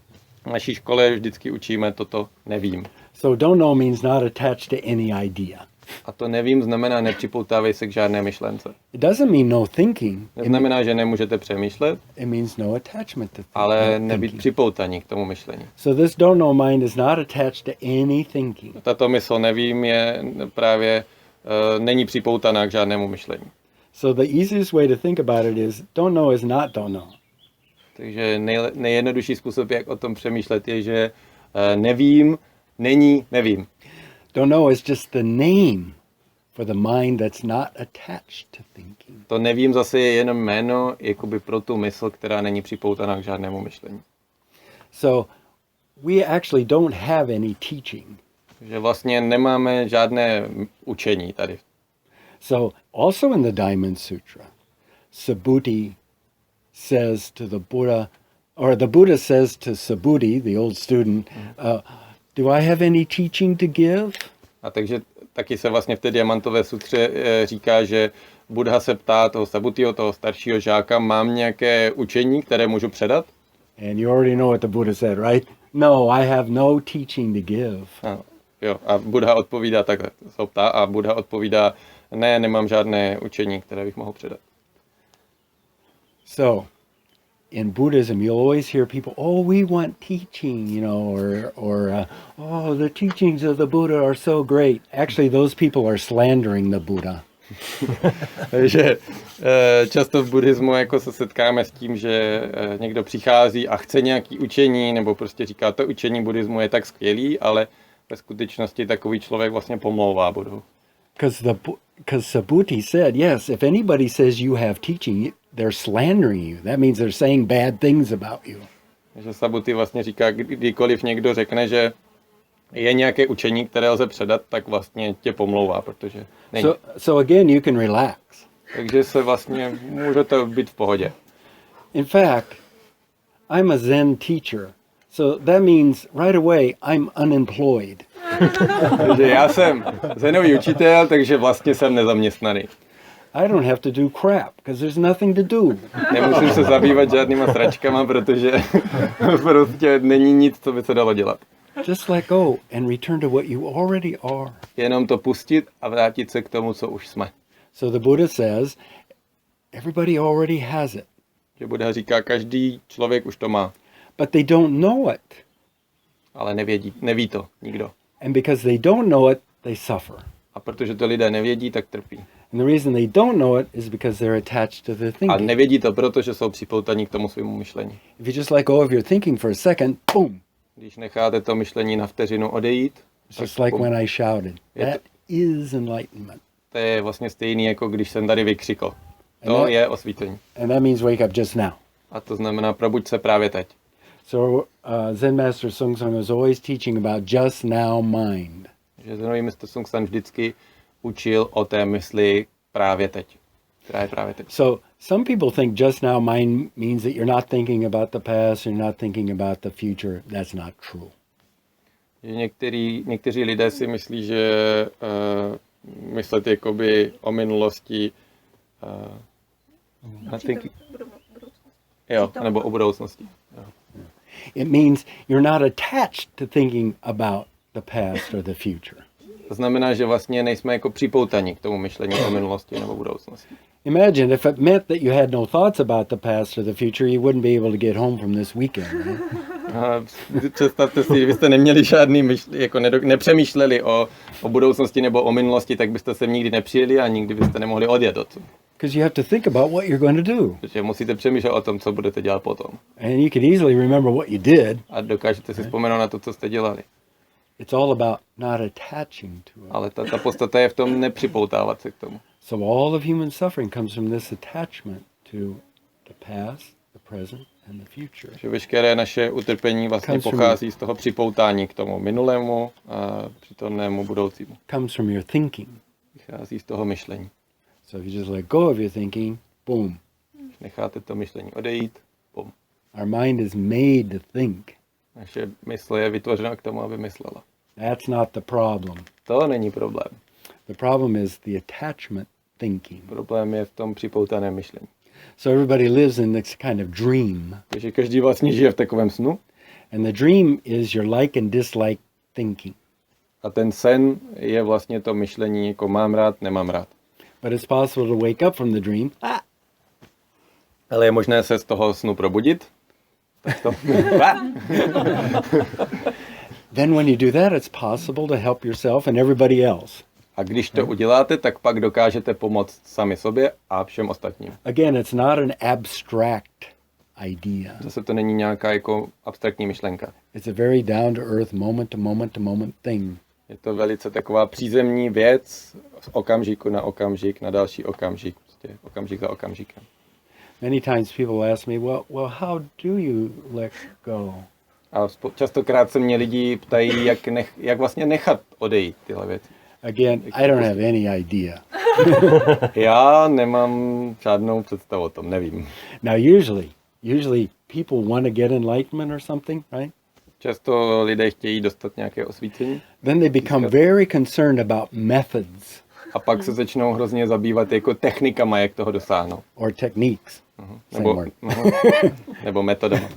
V naší škole vždycky učíme toto nevím. So, don't know means not attached to any idea. A to nevím znamená nepřipoutávej se k žádné myšlence. It doesn't mean no thinking. Neznamená, že nemůžete přemýšlet, It means no attachment to ale nebýt thinking. připoutaní k tomu myšlení. So, this don't know mind is not attached to any thinking. Tato mysl nevím je právě není připoutaná k žádnému myšlení. So, the easiest way to think about it is don't know is not don't know. Takže nejjednodušší způsob, jak o tom přemýšlet, je, že nevím, není, nevím. Don't know is just the name for the mind that's not attached to thinking. To nevím zase je jenom jméno jakoby pro tu mysl, která není připoutaná k žádnému myšlení. So we actually don't have any teaching. Že vlastně nemáme žádné učení tady. So also in the Diamond Sutra, Subhuti says to the Buddha, or the Buddha says to Subhuti, the old student, do I have any teaching to give? A takže taky se vlastně v té diamantové sutře říká, že Buddha se ptá toho Subhutiho, toho staršího žáka, mám nějaké učení, které můžu předat? And you already know what the Buddha said, right? No, I have no teaching to give. A Buddha odpovídá takhle, se ptá a Buddha odpovídá, ne, nemám žádné učení, které bych mohl předat. So, in Buddhism, you'll always hear people, oh, we want teaching, you know, or oh, the teachings of the Buddha are so great. Actually, those people are slandering the Buddha. Takže často v buddhismu jako se setkáme s tím, že někdo přichází a chce nějaký učení, nebo prostě říká, to učení buddhismu je tak skvělý, ale ve skutečnosti takový člověk vlastně pomlouvá Buddhu. Because Subhuti said, yes, if anybody says you have teaching, they're slandering you. That means they're saying bad things about you. Takže Subhuti vlastně říká, kdykoliv někdo řekne, že je nějaké učení, které lze předat, tak vlastně tě pomlouvá, protože není. So again, you can relax. Takže se vlastně můžete být v pohodě. In fact, I'm a Zen teacher. So that means right away I'm unemployed. Takže já jsem zenový učitel, takže vlastně jsem nezaměstnaný. I don't have to do crap because there's nothing to do. Nemusím se zabývat žádnýma sračkama, protože prostě není nic, co by se dalo dělat. Just let go and return to what you already are. Jenom to pustit a vrátit se k tomu, co už jsme. So the Buddha says, everybody already has it. Že Buddha říká, každý člověk už to má. But they don't know it. Ale neví to nikdo. And because they don't know it, they suffer. A protože to lidé nevědí, tak trpí. And the reason they don't know it is because they're attached to their thinking. A nevědí to proto, že jsou připoutaní k tomu svému myšlení. If you just let go of your thinking for a second, boom. Když necháte to myšlení na vteřinu odejít, It's just like when I shouted. That is enlightenment. To je vlastně stejný, jako když jsem tady vykřikl. To je osvícení. And that means wake up just now. A to znamená, probuď se právě teď. So Zen Master Sung Sung was always teaching about just now mind. Že zenový mistr Sung San vždycky učil o té mysli právě teď. Která je právě teď. So some people think just now mind means that you're not thinking about the past, you're not thinking about the future. That's not true. Že někteří lidé si myslí, že myslet jakoby o minulosti nebo o budoucnosti. Jo. It means you're not attached to thinking about the past or the future. To znamená, že vlastně nejsme jako připoutaní k tomu myšlení o minulosti nebo budoucnosti. Imagine if it meant that you had no thoughts about the past or the future, you wouldn't be able to get home from this weekend. Right? Představte si, kdybyste neměli žádný jako nepřemýšleli o budoucnosti nebo o minulosti, tak byste sem nikdy nepřijeli a nikdy byste nemohli odjet odsud. Because you have to think about what you're going to do. Protože musíte přemýšlet o tom, co budete dělat potom. And you can easily remember what you did. A dokážete si vzpomenout na to, co jste dělali. It's all about not attaching to it. Ale ta podstata je v tom nepřipoutávat se k tomu. So all of human suffering comes from this attachment to the past, the present, and the future. Že veškeré naše utrpení vlastně pochází z toho připoutání k tomu minulému a přítomnému budoucímu. Comes from your thinking. Vychází z toho myšlení. So if you just let go of your thinking, boom. Když necháte to myšlení odejít, boom. Our mind is made to think. Naše mysl je vytvořena k tomu, aby myslela. That's not the problem. To není problém. The problem is the attachment thinking. Problém je v tom připoutaném myšlení. So everybody lives in this kind of dream. Takže každý vlastně žije v takovém snu. And the dream is your like and dislike thinking. A ten sen je vlastně to myšlení, jako mám rád, nemám rád. But it's possible to wake up from the dream. Ale je možné se z toho snu probudit. Tak to. Then when you do that, it's possible to help yourself and everybody else. A když to uděláte, tak pak dokážete pomoct sami sobě a všem ostatním. Again, it's not an abstract idea. Zase to není nějaká jako abstraktní myšlenka. It's a very down to earth, moment to moment to moment thing. Je to velice taková přízemní věc z okamžiku na další okamžik, prostě okamžik za okamžikem. Many times people ask me, well, how do you let go? A častokrát se mě lidi ptají, jak vlastně nechat odejít tyhle věci. Again, I don't have any idea. Já nemám žádnou představu o tom, nevím. Now, usually people want to get enlightenment or something, right? Často lidé chtějí dostat nějaké osvícení. Then they become very concerned about methods. A pak se začnou hrozně zabývat jako technikama, jak toho dosáhnout. Or techniques. Nebo metodama.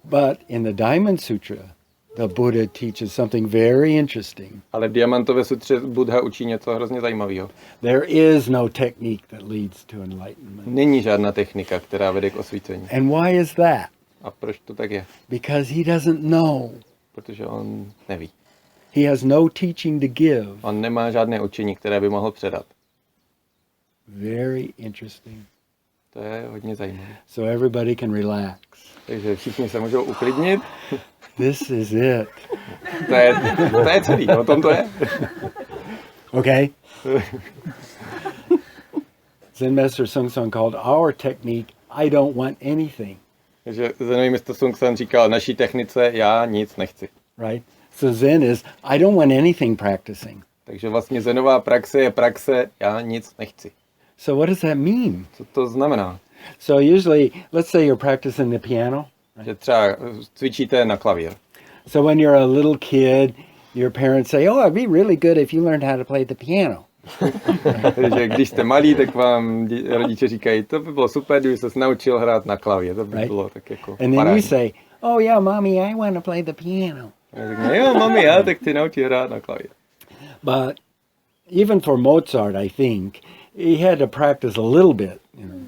But in the Diamond Sutra, the Buddha teaches something very interesting. Ale v Diamantové sutře Buddha učí něco hrozně zajímavého. There is no technique that leads to enlightenment. Není žádná technika, která vede k osvícení. And why is that? A proč to tak je? Because he doesn't know. Protože on neví. He has no teaching to give. On nemá žádné učení, které by mohl předat. Very interesting. To je hodně zajímavé. So everybody can relax. Takže všichni se můžou uklidnit. This is it. To je celý, o tom to je. Okay? Zen Master Sung Sung called our technique, I don't want anything. Takže zenový mistr Sung San říkal, naší technice já nic nechci. Right? So Zen is, I don't want anything practicing. Takže vlastně zenová praxe je praxe, já nic nechci. So what does that mean? Co to znamená? So usually, let's say you're practicing the piano. Že třeba cvičíte na klavír. So when you're a little kid, your parents say, oh, it'd be really good if you learned how to play the piano. Takže když jste malí, tak vám rodiče říkají, to by bylo super, kdyby se naučil hrát na klavír. To by bylo tak jako And then parádní. you say, oh yeah, mommy, I want to play the piano. Jo, mami, já tak ty naučí hrát na klavír. But even for Mozart, I think, he had to practice a little bit. You know.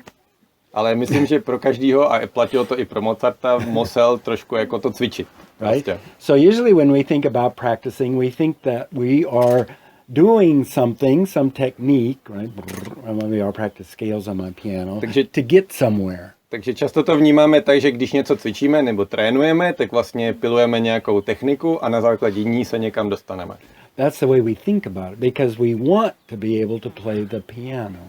Ale myslím, že pro každýho, a platilo to i pro Mozarta, musel trošku jako to cvičit. Right? Prostě. So usually when we think about practicing, we think that we are doing something, some technique, right? Maybe I'll practice scales on my piano to get somewhere. Takže často to vnímáme tak, že když něco cvičíme nebo trénujeme, tak vlastně pilujeme nějakou techniku a na základě ní se někam dostaneme. That's the way we think about it, because we want to be able to play the piano.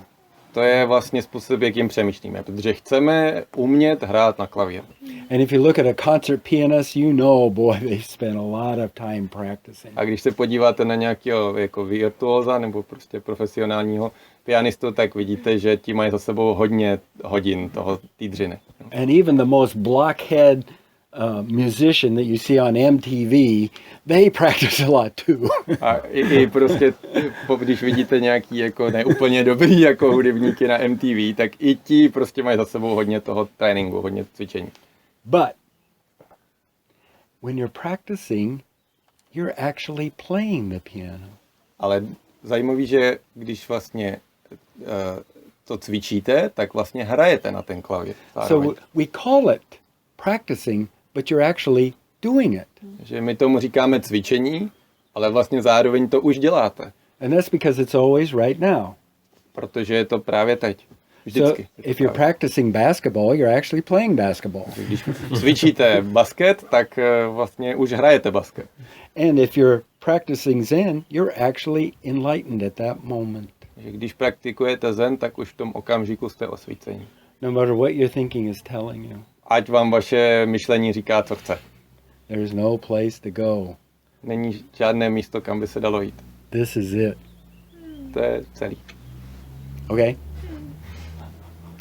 To je vlastně způsob, jakým přemýšlíme, protože chceme umět hrát na klavír. And if you look at a concert pianist, you know, boy, they've spent a lot of time practicing. A když se podíváte na nějakého jako virtuóza nebo prostě profesionálního pianistu, tak vidíte, že ti mají za sebou hodně hodin té dřiny. And even the most blockhead musician that you see on MTV, they practice a lot too. A i prostě, když vidíte nějaký jako neúplně dobrý jako hudebníky na MTV, tak i ti prostě mají za sebou hodně toho tréninku, hodně cvičení. But when you're practicing, you're actually playing the piano. Ale zajímavý, že když vlastně to cvičíte, tak vlastně hrajete na ten klavír. So we call it practicing, but you're actually doing it. Že my tomu říkáme cvičení, ale vlastně zároveň to už děláte. And that's because it's always right now. Protože je to právě teď. Vždycky. So if you're practicing basketball, you're actually playing basketball. Když cvičíte basket, tak vlastně už hrajete basket. And if you're practicing Zen, you're actually enlightened at that moment. Že když praktikujete Zen, tak už v tom okamžiku jste osvícení. No matter what your thinking is telling you. Ať vám vaše myšlení říká, co chce. There is no place to go. Není žádné místo, kam by se dalo jít. This is it. To je celý. Okay?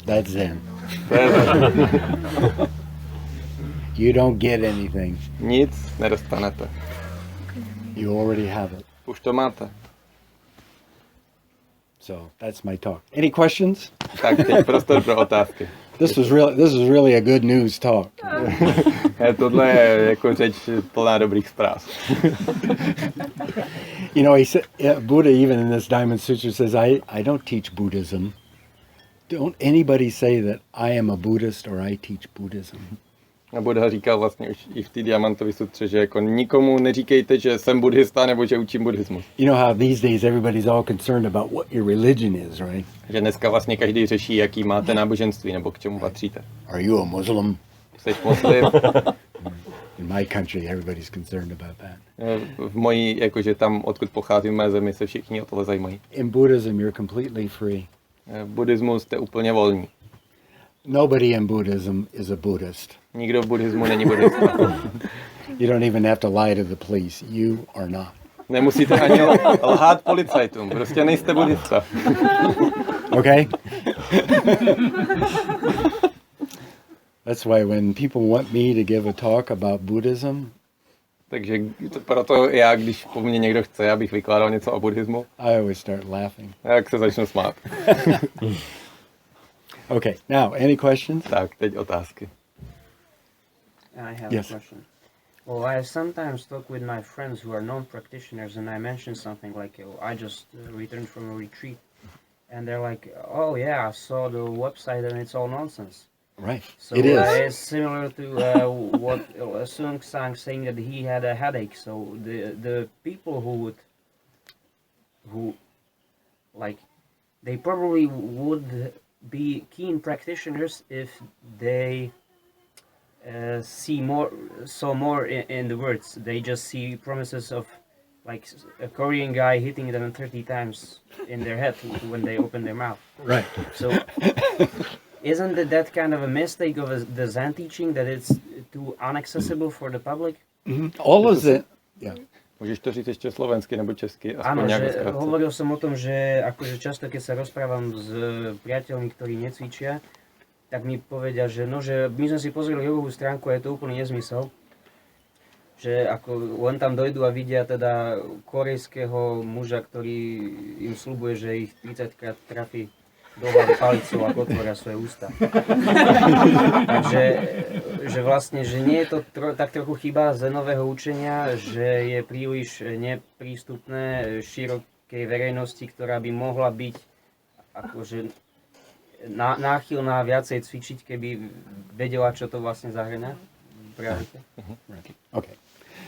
That's Zen. To je Zen. You don't get anything. Nic nedostanete. You already have it. Už to máte. So that's my talk. Any questions? Tak teď prostor pro otázky. This is really a good news talk. Tohle je jako řeč plná dobrých zpráv. You know, he said, Buddha even in this Diamond Sutra says, I don't teach Buddhism. Don't anybody say that I am a Buddhist or I teach Buddhism. A Buddha říkal vlastně už i v té Diamantové sutře, že jako nikomu neříkejte, že jsem buddhista nebo že učím buddhismus. You know how these days everybody's all concerned about what your religion is, right? Že dneska vlastně každý řeší, jaký máte náboženství nebo k čemu patříte. Are you a Muslim? Jsi muslim? In my country, everybody's concerned about that. V mojí, jakože tam, odkud pocházím, mé zemi, se všichni o tohle zajímají. In Buddhism, you're completely free. V buddhismu jste úplně volní. Nobody in Buddhism is a Buddhist. Nikdo v buddhismu není buddhista. You don't even have to lie to the police. You are not. Nemusíte ani lhát policajtům, prostě nejste buddhista. Okay? That's why when people want me to give a talk about Buddhism, Takže proto já, když po mně někdo chce, abych vykládal něco o buddhismu, I always start laughing. tak se začnu smát. Okay, now, any questions? Tak, teď otázky. I have Yes. a question. Well, I sometimes talk with my friends who are non-practitioners, and I mention something like, "Oh, I just returned from a retreat," and they're like, "Oh yeah, I saw the website, and it's all nonsense." Right. So It is. it's similar to what Sung Sang saying that he had a headache. So the people who like, they probably would be keen practitioners if they saw more in the words. They just see promises of like a Korean guy hitting them 30 times in their head when they open their mouth. Right. So isn't that kind of a mistake of the Zen teaching, that it's too inaccessible for the public? All of it. Yeah. Můžeš to říct ještě slovensky nebo česky? Áno, Aspoň nějak že zkrátce. hovoril som o tom, že akože často, keď sa rozprávam s priateľmi, ktorí necvičia, tak mi povedia, že no, že my sme si pozreli webovú stránku a je to úplný nezmysel. Že ako len tam dojdu a vidia teda korejského muža, ktorý im sľubuje, že ich 30-krát trafí do hlavy palicou, ako otvoria svoje ústa. Takže že vlastne, že nie je to tak trochu chyba zenového učenia, že je príliš neprístupné širokej verejnosti, ktorá by mohla byť akože náchylná viacej cvičiť, keby vedela, čo to vlastne zahrňa. Right. Okay.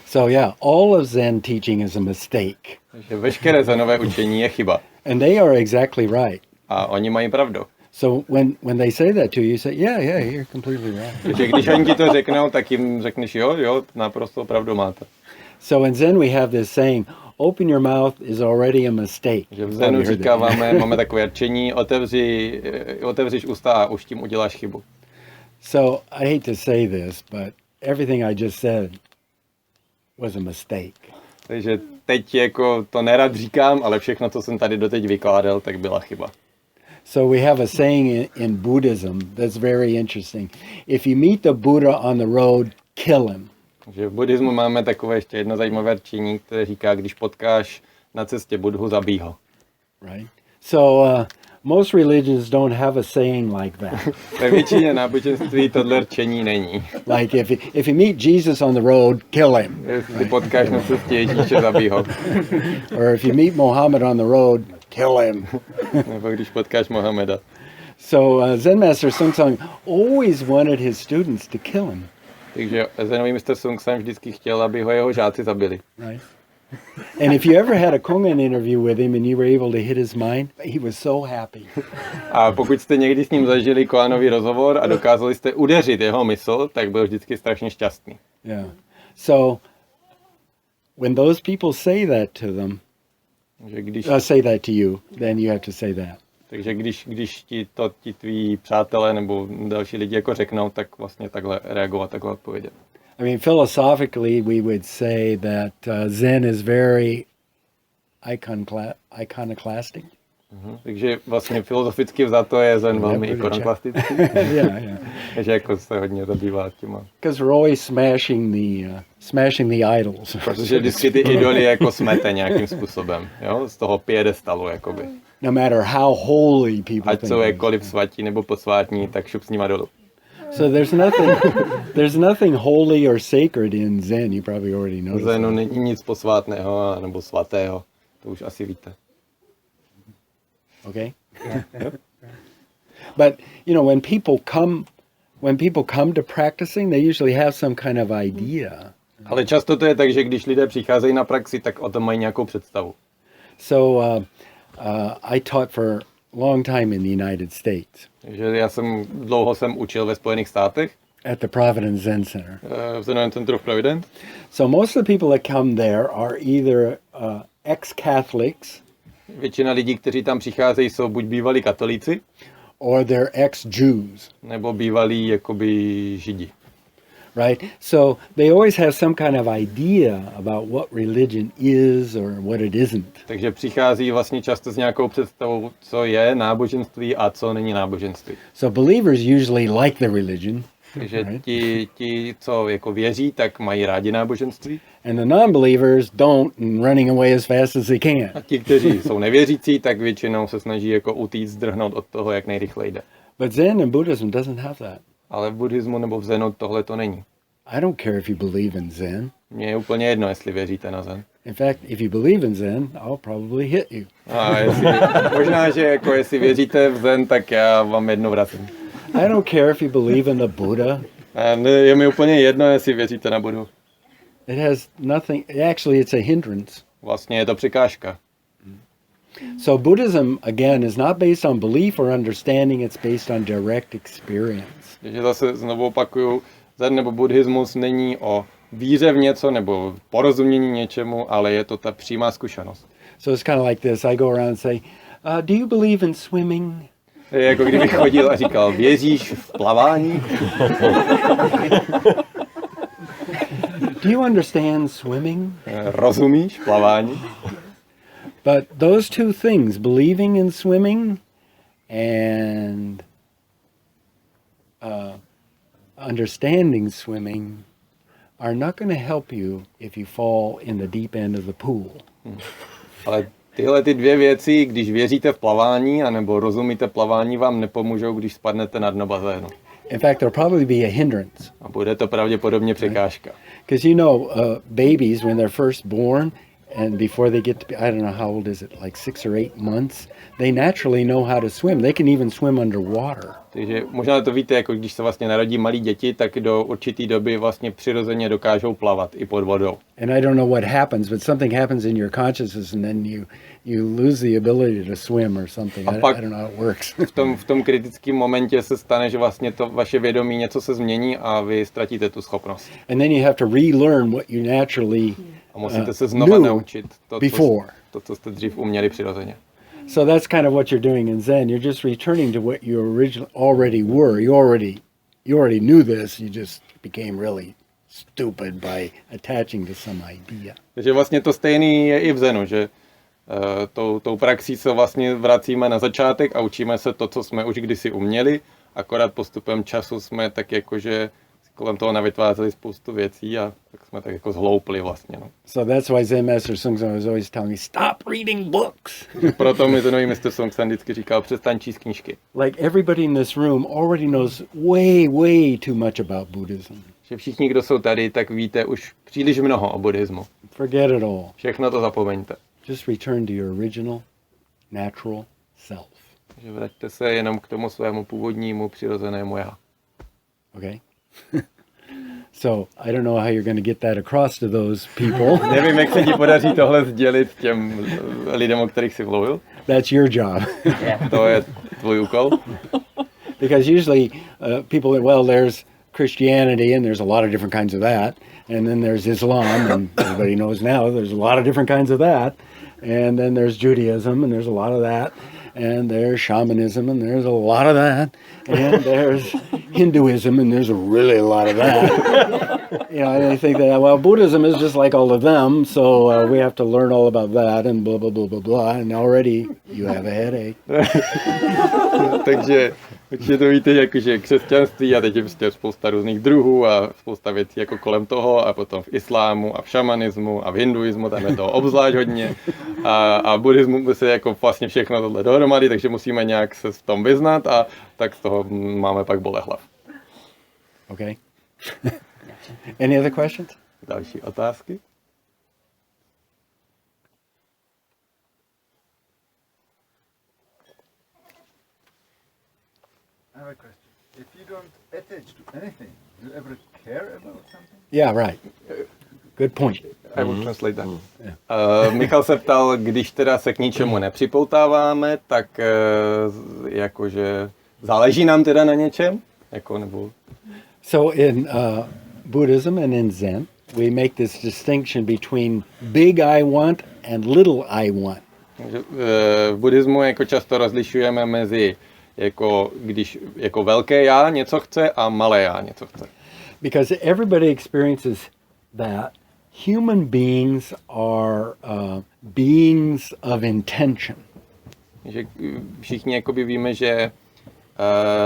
So yeah, all of Zen teaching is a mistake. Že veškeré zenové učení je chyba. And they are exactly right. A oni mají pravdu. So when they say that to you, you say, yeah, you're completely right. Takže když oni ti to řeknou, tak jim řekneš, jo, naprosto pravdu máte. So in Zen we have this saying, open your mouth is already a mistake. Že v Zenu říkáváme, máme takové rčení, otevříš ústa a už tím uděláš chybu. So I hate to say this, but everything I just said was a mistake. Takže teď jako to nerad říkám, ale všechno, co jsem tady doteď vykládal, tak byla chyba. So we have a saying in Buddhism that's very interesting. If you meet the Buddha on the road, kill him. Že v buddhismu máme takové ještě jedno zajímavé rčení, které říká, když potkáš na cestě Buddhu, zabij ho. Right? So most religions don't have a saying like that. Ve většině náboženství tohle rčení není. Like if you meet Jesus on the road, kill him. Jestli potkáš na cestě Ježíše, zabij ho. Or if you meet Muhammad on the road, kill him. Nebo když potkáš Mohameda. So Zen Master Sung Sang always wanted his students to kill him. Takže zenový mistr Sung Sang vždycky chtěl, aby ho jeho žáci zabili. Right. And if you ever had a Kongan interview with him and you were able to hit his mind, he was so happy. A pokud jste někdy s ním zažili Kwanový rozhovor a dokázali jste udeřit jeho mysl, tak byl vždycky strašně šťastný. Yeah. So when those people say that to them, Že když, say that to you, then you have to say that. takže když ti tví přátelé nebo další lidi jako řeknou, tak vlastně takhle reagovat, takhle odpovědět. I mean, philosophically, we would say that Zen is very iconoclastic. Takže vlastně filozoficky vzato je Zen velmi ikonoklastický. Yeah. Takže jako se hodně zabývá těma. Because we're always smashing the idols. Protože vždycky ty idoly jako smete nějakým způsobem, jo? Z toho piedestalu, jakoby. No matter how holy people Ať think. jsou jakkoliv svatí nebo posvátní, tak šup s nima dolů. So there's nothing holy or sacred in Zen. You probably already know. V Zenu není nic posvátného nebo svatého, to už asi víte. Okay. Yep. But when people come to practicing, they usually have some kind of idea. Ale často to je tak, že když lidé přicházejí na praxi, tak o tom mají nějakou představu. So I taught for a long time in the United States. Takže já dlouho jsem učil ve Spojených státech. At the Providence Zen Center. V Zenovém centru v Providence. So most of the people that come there are either ex-Catholics. Většina lidí, kteří tam přicházejí, jsou buď bývalí katolíci, or they're ex-Jews. Nebo bývalí jakoby Židi. Right? So they always have some kind of idea about what religion is or what it isn't. Takže přichází vlastně často s nějakou představou, co je náboženství a co není náboženství. So believers usually like the religion. Takže Right. ti, co jako věří, tak mají rádi náboženství. And the non-believers don't, and running away as fast as they can. A ti, kteří jsou nevěřící, tak většinou se snaží jako utíct, zdrhnout od toho, jak nejrychleji jde. But Zen and Buddhism doesn't have that. Ale v buddhismu nebo v Zenu tohle to není. I don't care if you believe in Zen. Mně je úplně jedno, jestli věříte na Zen. In fact, if you believe in Zen, I'll probably hit you. A možná, že jako jestli věříte v Zen, tak já vám jedno vracím. I don't care if you believe in the Buddha. A je mi úplně jedno, jestli věříte na Buddhu. It has nothing, actually it's a hindrance. Vlastně je to překážka. So Buddhism, again, is not based on belief or understanding, it's based on direct experience. Takže zase znovu opakuju, Zen nebo buddhismus není o víře v něco nebo porozumění něčemu, ale je to ta přímá zkušenost. So it's kind of like this. I go around and say, do you believe in swimming? Je jako kdybych chodil a říkal, věříš v plavání? Do you understand swimming? Rozumíš plavání? But those two things, believing in swimming and understanding swimming, are not going to help you if you fall in the deep end of the pool. Ale tyhle ty dvě věci, když věříte v plavání anebo rozumíte plavání, vám nepomůžou, když spadnete na dno bazénu. In fact, there'll probably be a hindrance. A bude to pravděpodobně překážka. Because babies, when they're first born, and before they get to be, I don't know how old is it, like 6 or 8 months, they naturally know how to swim. They can even swim underwater. Takže možná to víte, jako když se vlastně narodí malí děti, tak do určité doby vlastně přirozeně dokážou plavat i pod vodou. And I don't know what happens, but something happens in your consciousness and then you lose the ability to swim or something. I don't know how it works. v tom kritickém momentě se stane, že vlastně to vaše vědomí něco se změní a vy ztratíte tu schopnost. And then you have to relearn what you naturally A musíte se znova naučit to, co jste dřív uměli přirozeně. So that's kind of what you're doing in Zen. You're just returning to what you already were. You already knew this. You just became really stupid by attaching to some idea. Takže vlastně to stejný je i v Zenu, že tou praxí se vlastně vracíme na začátek a učíme se to, co jsme už kdysi uměli, akorát postupem času jsme tak jakože kolem toho navytvářeli spoustu věcí a tak jsme tak jako zhloupli vlastně. No. So that's why Zen Master Sangha was always telling me, stop reading books. Proto mi zenový mistr Songsan vždycky říkal, přestaň číst knížky. Like everybody in this room already knows way too much about Buddhism. Že všichni, kdo jsou tady, tak víte už příliš mnoho o buddhismu. Forget it all. Všechno to zapomeňte. Just return to your original, natural self. Že vraťte se jenom k tomu svému původnímu, přirozenému já. Okay? So, I don't know how you're going to get that across to those people. Nevím, jak se ti podaří tohle sdělit těm lidem, o kterých jsi mluvil. That's your job. To je tvůj úkol. Because usually people, there's Christianity and there's a lot of different kinds of that. And then there's Islam, and everybody knows now there's a lot of different kinds of that. And then there's Judaism, and there's a lot of that. And there's shamanism, and there's a lot of that. And there's Hinduism, and there's really a lot of that. And I think that, Buddhism is just like all of them, so we have to learn all about that, and blah, blah, blah, blah, blah. And already you have a headache. Takže určitě to víte, jakože křesťanství a teď je prostě spousta různých druhů a spousta věcí jako kolem toho a potom v islámu a v šamanismu a v hinduismu, tam je toho obzvlášť hodně a v buddhismu se jako vlastně všechno tohle dohromady, takže musíme nějak se v tom vyznat a tak z toho máme pak bolehlav. Okay. Any other questions? Další otázky? I have a question. If you don't attach to anything, do you ever care about something? Yeah, right. Good point. I will translate that. Michal se ptal, když teda se k ničemu nepřipoutáváme, tak jakože záleží nám teda na něčem? Jako, nebo... So in Buddhism and in Zen, we make this distinction between big I want and little I want. V buddhismu jako často rozlišujeme mezi jako když jako velké já něco chce a malé já něco chce. Because everybody experiences that human beings are beings of intention. Že všichni jakoby víme, že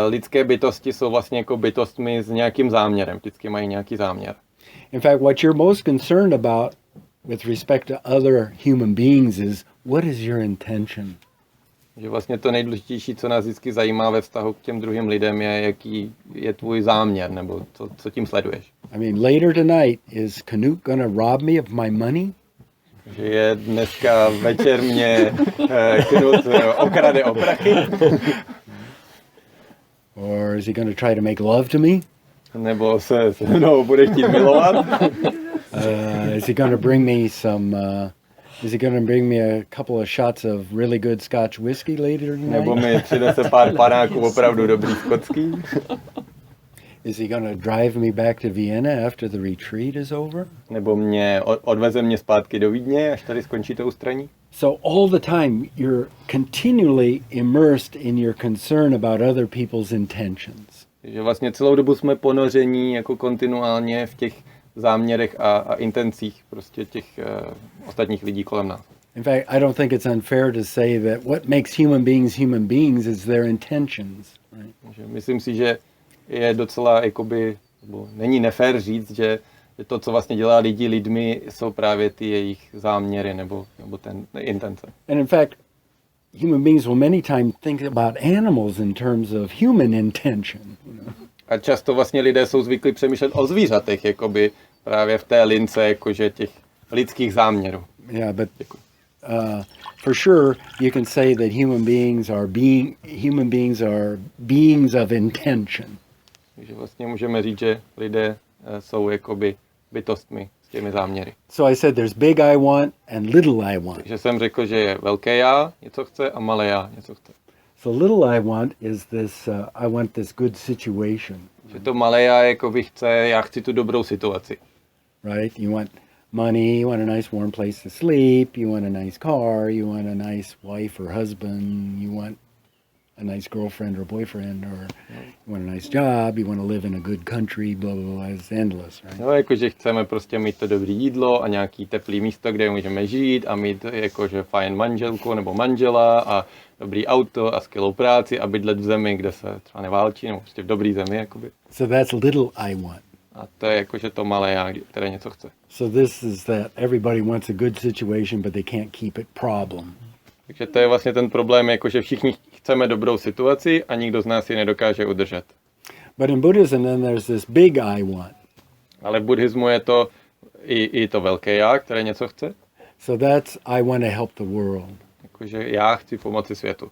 lidské bytosti jsou vlastně jako bytostmi s nějakým záměrem, vždycky mají nějaký záměr. In fact, what you're most concerned about with respect to other human beings is what is your intention? Že vlastně to nejdůležitější, co nás vždycky zajímá ve vztahu k těm druhým lidem, je, jaký je tvůj záměr, nebo co tím sleduješ. I mean, later tonight, is Canute gonna rob me of my money? Že je dneska večer mě Knut okrade o prachy. Or is he gonna try to make love to me? Nebo se mnou bude chtít milovat. Is he gonna bring me some... is he going to bring me a couple of shots of really good Scotch whiskey later tonight? Nebo mi přinese pár panáků opravdu dobrý skotský. Is he going to drive me back to Vienna after the retreat is over? Nebo odveze mě zpátky do Vídně, až tady skončí to ústraní. So all the time you're continually immersed in your concern about other people's intentions. Že vlastně celou dobu jsme ponoření jako kontinuálně v těch záměrech a intencích prostě těch ostatních lidí kolem nás. In fact, I don't think it's unfair to say that what makes human beings is their intentions. Right? Že myslím si, že je docela jakoby, není nefér říct, že to, co vlastně dělá lidi lidmi, jsou právě ty jejich záměry nebo ten intence. And in fact, human beings will many times think about animals in terms of human intention. You know? A často vlastně lidé jsou zvyklí přemýšlet o zvířatech, jakoby právě v té lince, jakože těch lidských záměrů. Yeah, but for sure you can say that human beings are beings of intention. Takže vlastně můžeme říct, že lidé jsou jakoby bytostmi s těmi záměry. So I said there's big I want and little I want. Takže jsem řekl, že je velké já něco chce a malé já něco chce. So little I want is this, I want this good situation. Že to malé já jakoby chce, já chci tu dobrou situaci. Right? You want money, you want a nice warm place to sleep, you want a nice car, you want a nice wife or husband, you want a nice girlfriend or boyfriend, or you want a nice job, you want to live in a good country, blah, blah, blah, it's endless, right? No, jakože chceme prostě mít to dobré jídlo a nějaký teplý místo, kde můžeme žít a mít jakože fajn manželku nebo manžela a dobrý auto a skvělou práci a bydlet v zemi, kde se třeba neválčí, nebo prostě v dobrý zemi, jakoby. So that's little I want. A to je jakože to malé já, které něco chce. So this is that everybody wants a good situation, but they can't keep it problem. Takže to je vlastně ten problém, jakože všichni chceme dobrou situaci a nikdo z nás ji nedokáže udržet. But in Buddhism then there's this big I want. Ale v buddhismu je to i to velké já, které něco chce. So that's I want to help the world. Jakože já chci pomoci světu.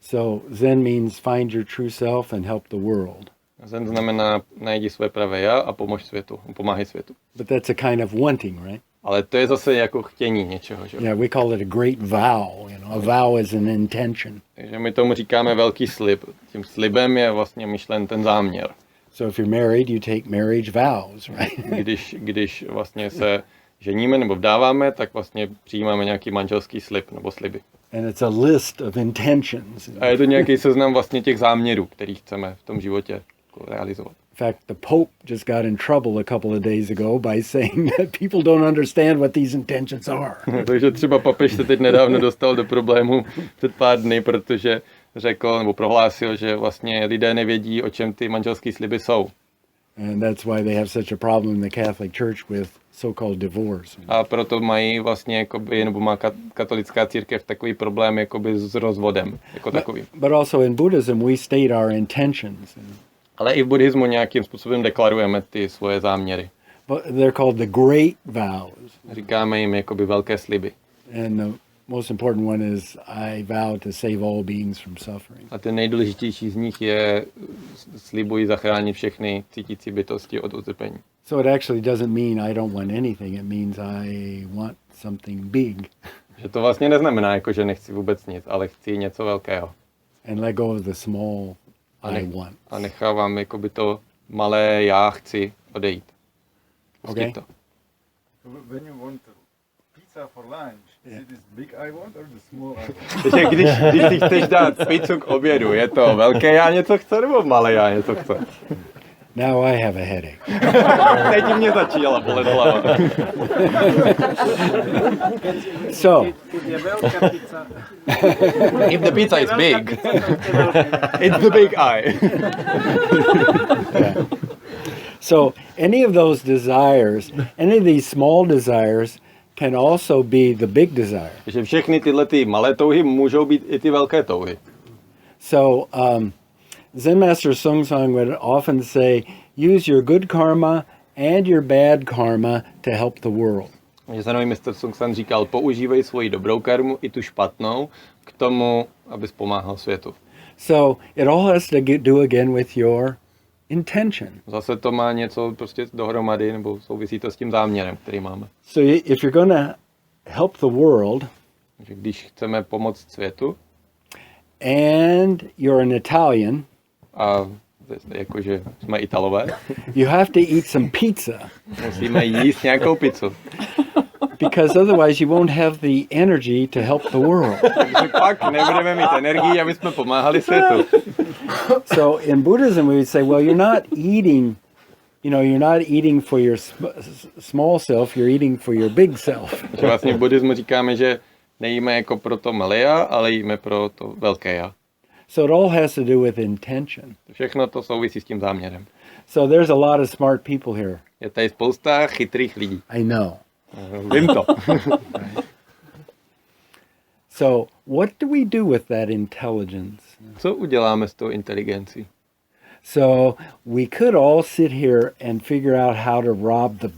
So Zen means find your true self and help the world. Zen znamená najdi své pravé já a pomož světu, pomáhej světu. But that's a kind of wanting, right? Ale to je zase jako chtění něčeho, že? Yeah, we call it a great vow. You know, a vow is an intention. Takže my tomu říkáme velký slib. Tím slibem je vlastně myšlen ten záměr. So if you're married, you take marriage vows, right? Když vlastně se ženíme nebo vdáváme, tak vlastně přijímáme nějaký manželský slib nebo sliby. And it's a list of intentions. A je to nějaký seznam vlastně těch záměrů, který chceme v tom životě realizovat. In fact, the Pope just got in trouble a couple of days ago by saying that people don't understand what these intentions are. Takže třeba papež se teď nedávno dostal do problému před pár dny, protože řekl nebo prohlásil, že vlastně lidé nevědí, o čem ty manželské sliby jsou. And that's why they have such a problem in the Catholic Church with so-called divorce. A proto mají vlastně jakoby, nebo má katolická církev takový problém jakoby s rozvodem jako takový. But also in Buddhism we state our intentions. Ale i v buddhismu nějakým způsobem deklarujeme ty svoje záměry. But they're called the great vows. Říkáme jim jakoby velké sliby. And the most important one is I vow to save all beings from suffering. A ten nejdůležitější z nich je slibuji zachránit všechny cítící bytosti od utrpení. So it actually doesn't mean I don't want anything. It means I want something big. Že to vlastně neznamená, jako, že nechci vůbec nic, ale chci něco velkého. And let go of the small I want. A nechávám jakoby to malé já chci odejít. Okay. To. When you want pizza for lunch, is it this big I want or the small I want? Takže když si chceš dát pizzu k obědu, je to velké já něco chce nebo malé já něco chce? Now I have a headache. Teď mě začala bolet hlava. So, If the pizza is big, it's the big eye. yeah. So any of those desires, any of these small desires can also be the big desire. Takže všechny tyhle ty malé touhy můžou být i ty velké touhy. So Zen Master Sung would often say, use your good karma and your bad karma to help the world. Takže zenový mistr Sung říkal, používej svoji dobrou karmu i tu špatnou k tomu, abys pomáhal světu. So it all has to do again with your intention. Zase to má něco prostě dohromady, nebo souvisí to s tím záměrem, který máme. So if you're going to help the world, Takže když chceme pomoct světu and you're an Italian, a jakože jsme Italové, you have to eat some pizza musíme jíst nějakou pizzu. because otherwise you won't have the energy to help the world. Takže pak nebudeme mít energii, aby jsme pomáhali světu. So in Buddhism we would say, well, you're not eating, you're not eating for your small self, you're eating for your big self. Takže vlastně v buddhismu říkáme, že nejíme jako pro to malé já, ale jíme pro to velké já. So it all has to do with intention. Všechno to souvisí s tím záměrem. So there's a lot of smart people here. Je tady spousta chytrých lidí. I know. Vím to. So what do we do with that intelligence? Co uděláme s tou inteligencí? So we could all sit here and figure out how to rob the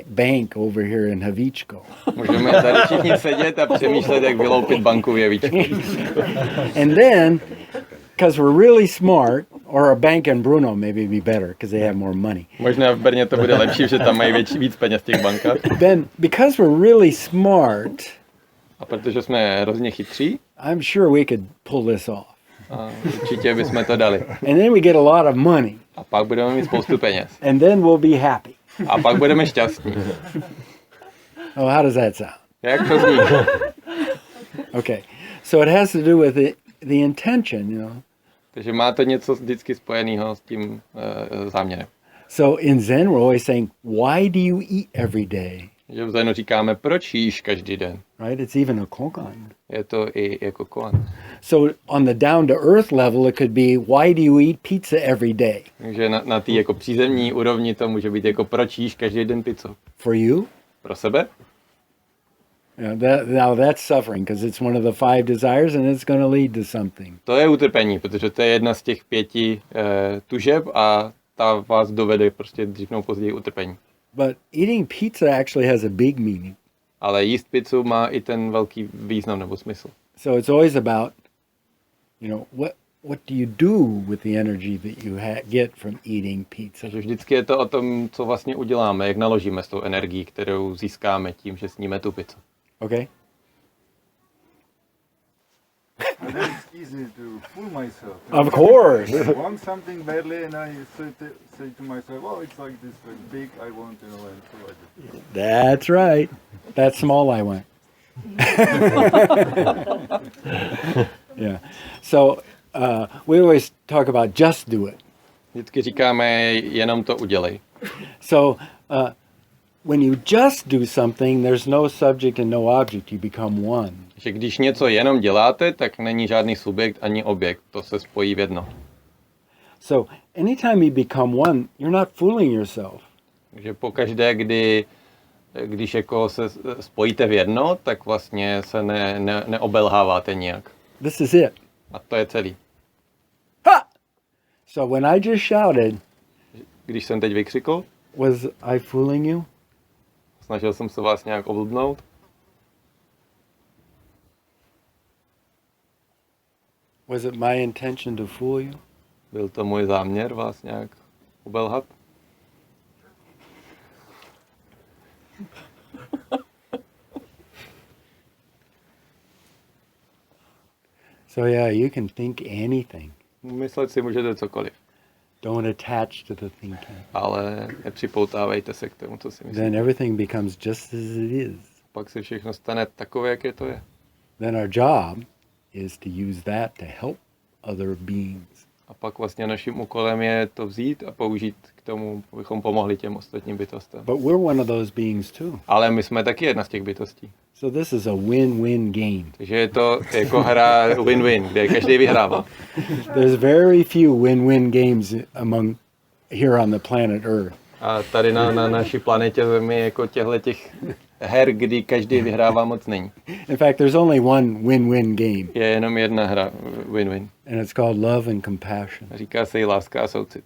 bank over here in Havíčko. Můžeme tady všichni sedět a přemýšlet, jak vyloupit banku v Jevíčku. And then, because we're really smart, or a bank in Brno maybe be better, because they have more money. Možná v Brně to bude lepší, že tam mají víc peněz v těch bankách. Then, because we're really smart, A protože jsme hrozně chytří, I'm sure we could pull this off. a určitě bychom to dali. And then we get a lot of money. A pak budeme mít spoustu peněz. And then we'll be happy. A pak budeme šťastní. Oh, how does that sound? Jak to zní? Okay. So it has to do with the intention, Takže má to něco vždycky spojeného s tím záměrem. So in Zen, we're always saying, why do you eat every day? Že v Zenu říkáme, proč jíš každý den. Right? It's even a Kwan. Je to i jako Kwan. So on the down-to-earth level, it could be, why do you eat pizza every day? Takže na té jako přízemní úrovni to může být jako, proč jíš každý den pizzu. For you? Pro sebe? Now that's suffering, because it's one of the 5 desires and it's going to lead to something. To je utrpení, protože to je jedna z těch 5 tužeb a ta vás dovede prostě dřív nebo později utrpení. But eating pizza actually has a big meaning. Ale jíst pizzu má i ten velký význam nebo smysl. So it's always about, what do you do with the energy that you get from eating pizza? Takže vždycky je to o tom, co vlastně uděláme, jak naložíme s tou energií, kterou získáme tím, že sníme tu pizzu. Okay? And then it's easy to fool myself. Of course. I want something badly, and I say to myself, "Oh, it's like this, like big. I want, and so like this." That's right. That's small I want. Yeah. So we always talk about just do it. Vždycky říkáme, jenom to udělej. So when you just do something, there's no subject and no object. You become one. Že když něco jenom děláte, tak není žádný subjekt ani objekt. To se spojí v jedno. So anytime you become one, you're not fooling yourself. Takže pokaždé, když jako se spojíte v jedno, tak vlastně se neobelháváte nijak. This is it. A to je celý. Ha! So when I just shouted, Když jsem teď vykřikl, was I fooling you? snažil jsem se vás nějak oblbnout. Was it my intention to fool you? Byl to můj záměr vás nějak obelhat? So yeah, you can think anything. Myslet si můžete cokoliv, Don't attach to the thinking. ale nepřipoutávejte se k tomu, co si myslíte. Then everything becomes just as it is. Pak se všechno stane takové, jaké to je. Then our job is to use that to help other beings. A pak vlastně naším úkolem je to vzít a použít k tomu, abychom pomohli těm ostatním bytostem. But we're one of those beings too. Ale my jsme taky jedna z těch bytostí. So this is a win-win game. Takže je to jako hra win-win, kde každý vyhrává. There's very few win-win games among here on the planet Earth. A tady na naší planetě Zemi jako těch her, kdy každý vyhrává, moc není. In fact, there's only one win-win game, Je jenom jedna hra win-win. and it's called love and compassion. Říká se jí láska a soucit.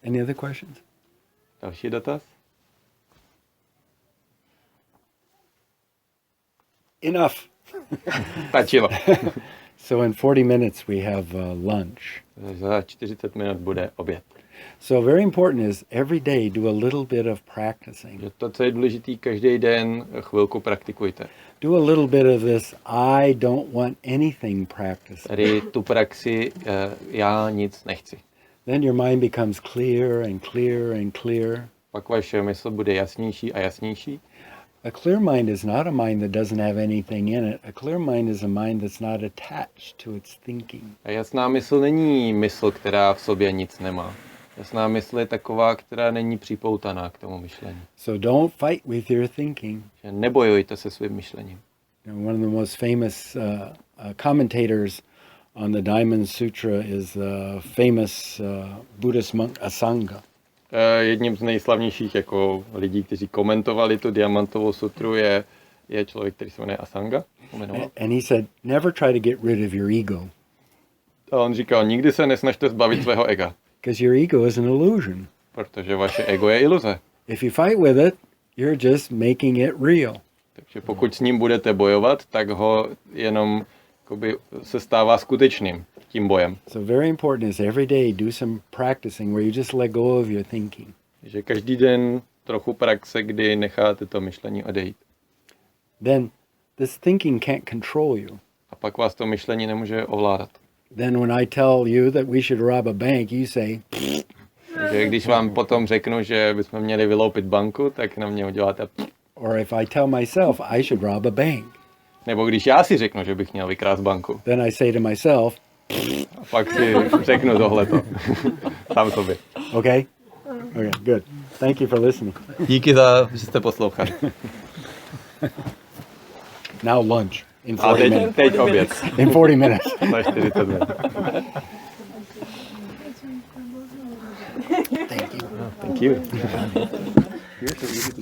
Any other questions? Další dotaz? Enough. Stačilo. So in 40 minutes we have lunch. Za 40 minut bude oběd. So very important is every day do a little bit of practicing. Že to, co je důležitý, každý den chvilku praktikujte. Do a little bit of this I don't want anything practice. Tady tu praxi já nic nechci. Then your mind becomes clear and clear and clear. Pak vaše mysl bude jasnější a jasnější. A clear mind is not a mind that doesn't have anything in it. A clear mind is a mind that's not attached to its thinking. A jasná mysl není mysl, která v sobě nic nemá. Jasná mysl je taková, která není připoutaná k tomu myšlení. So don't fight with your thinking. Že nebojujte se svým myšlením. One of the most famous commentators on the Diamond Sutra is famous Buddhist monk Sangha. Jedním z nejslavnějších jako lidí, kteří komentovali tu diamantovou sutru, je člověk, který se jmenuje Sangha. And he said, never try to get rid of your ego. A on říkal, nikdy se nesnažte zbavit svého ega. Because your ego is an illusion. Protože vaše ego je iluze. If you fight with it, you're just making it real. Takže pokud s ním budete bojovat, tak ho jenom se stává skutečným tím bojem. So very important is every day do some practicing where you just let go of your thinking. Že každý den trochu praxe, kdy necháte to myšlení odejít. Then this thinking can't control you. A pak vás to myšlení nemůže ovládat. Then when I tell you that we should rob a bank, you say, Takže když vám potom řeknu, že bychom měli vyloupit banku, tak na mě uděláte. or if I tell myself I should rob a bank, Nebo když já si řeknu, že bych měl vykrást banku, then I say to myself, a pak si řeknu tohleto. Sám sobě. okay? Okay, good. Thank you for listening. Díky za, že jste poslouchali. Now lunch in A 40 minutes. teď oběd. In 40 minutes. Za 40 minut. Thank you. You're so easy to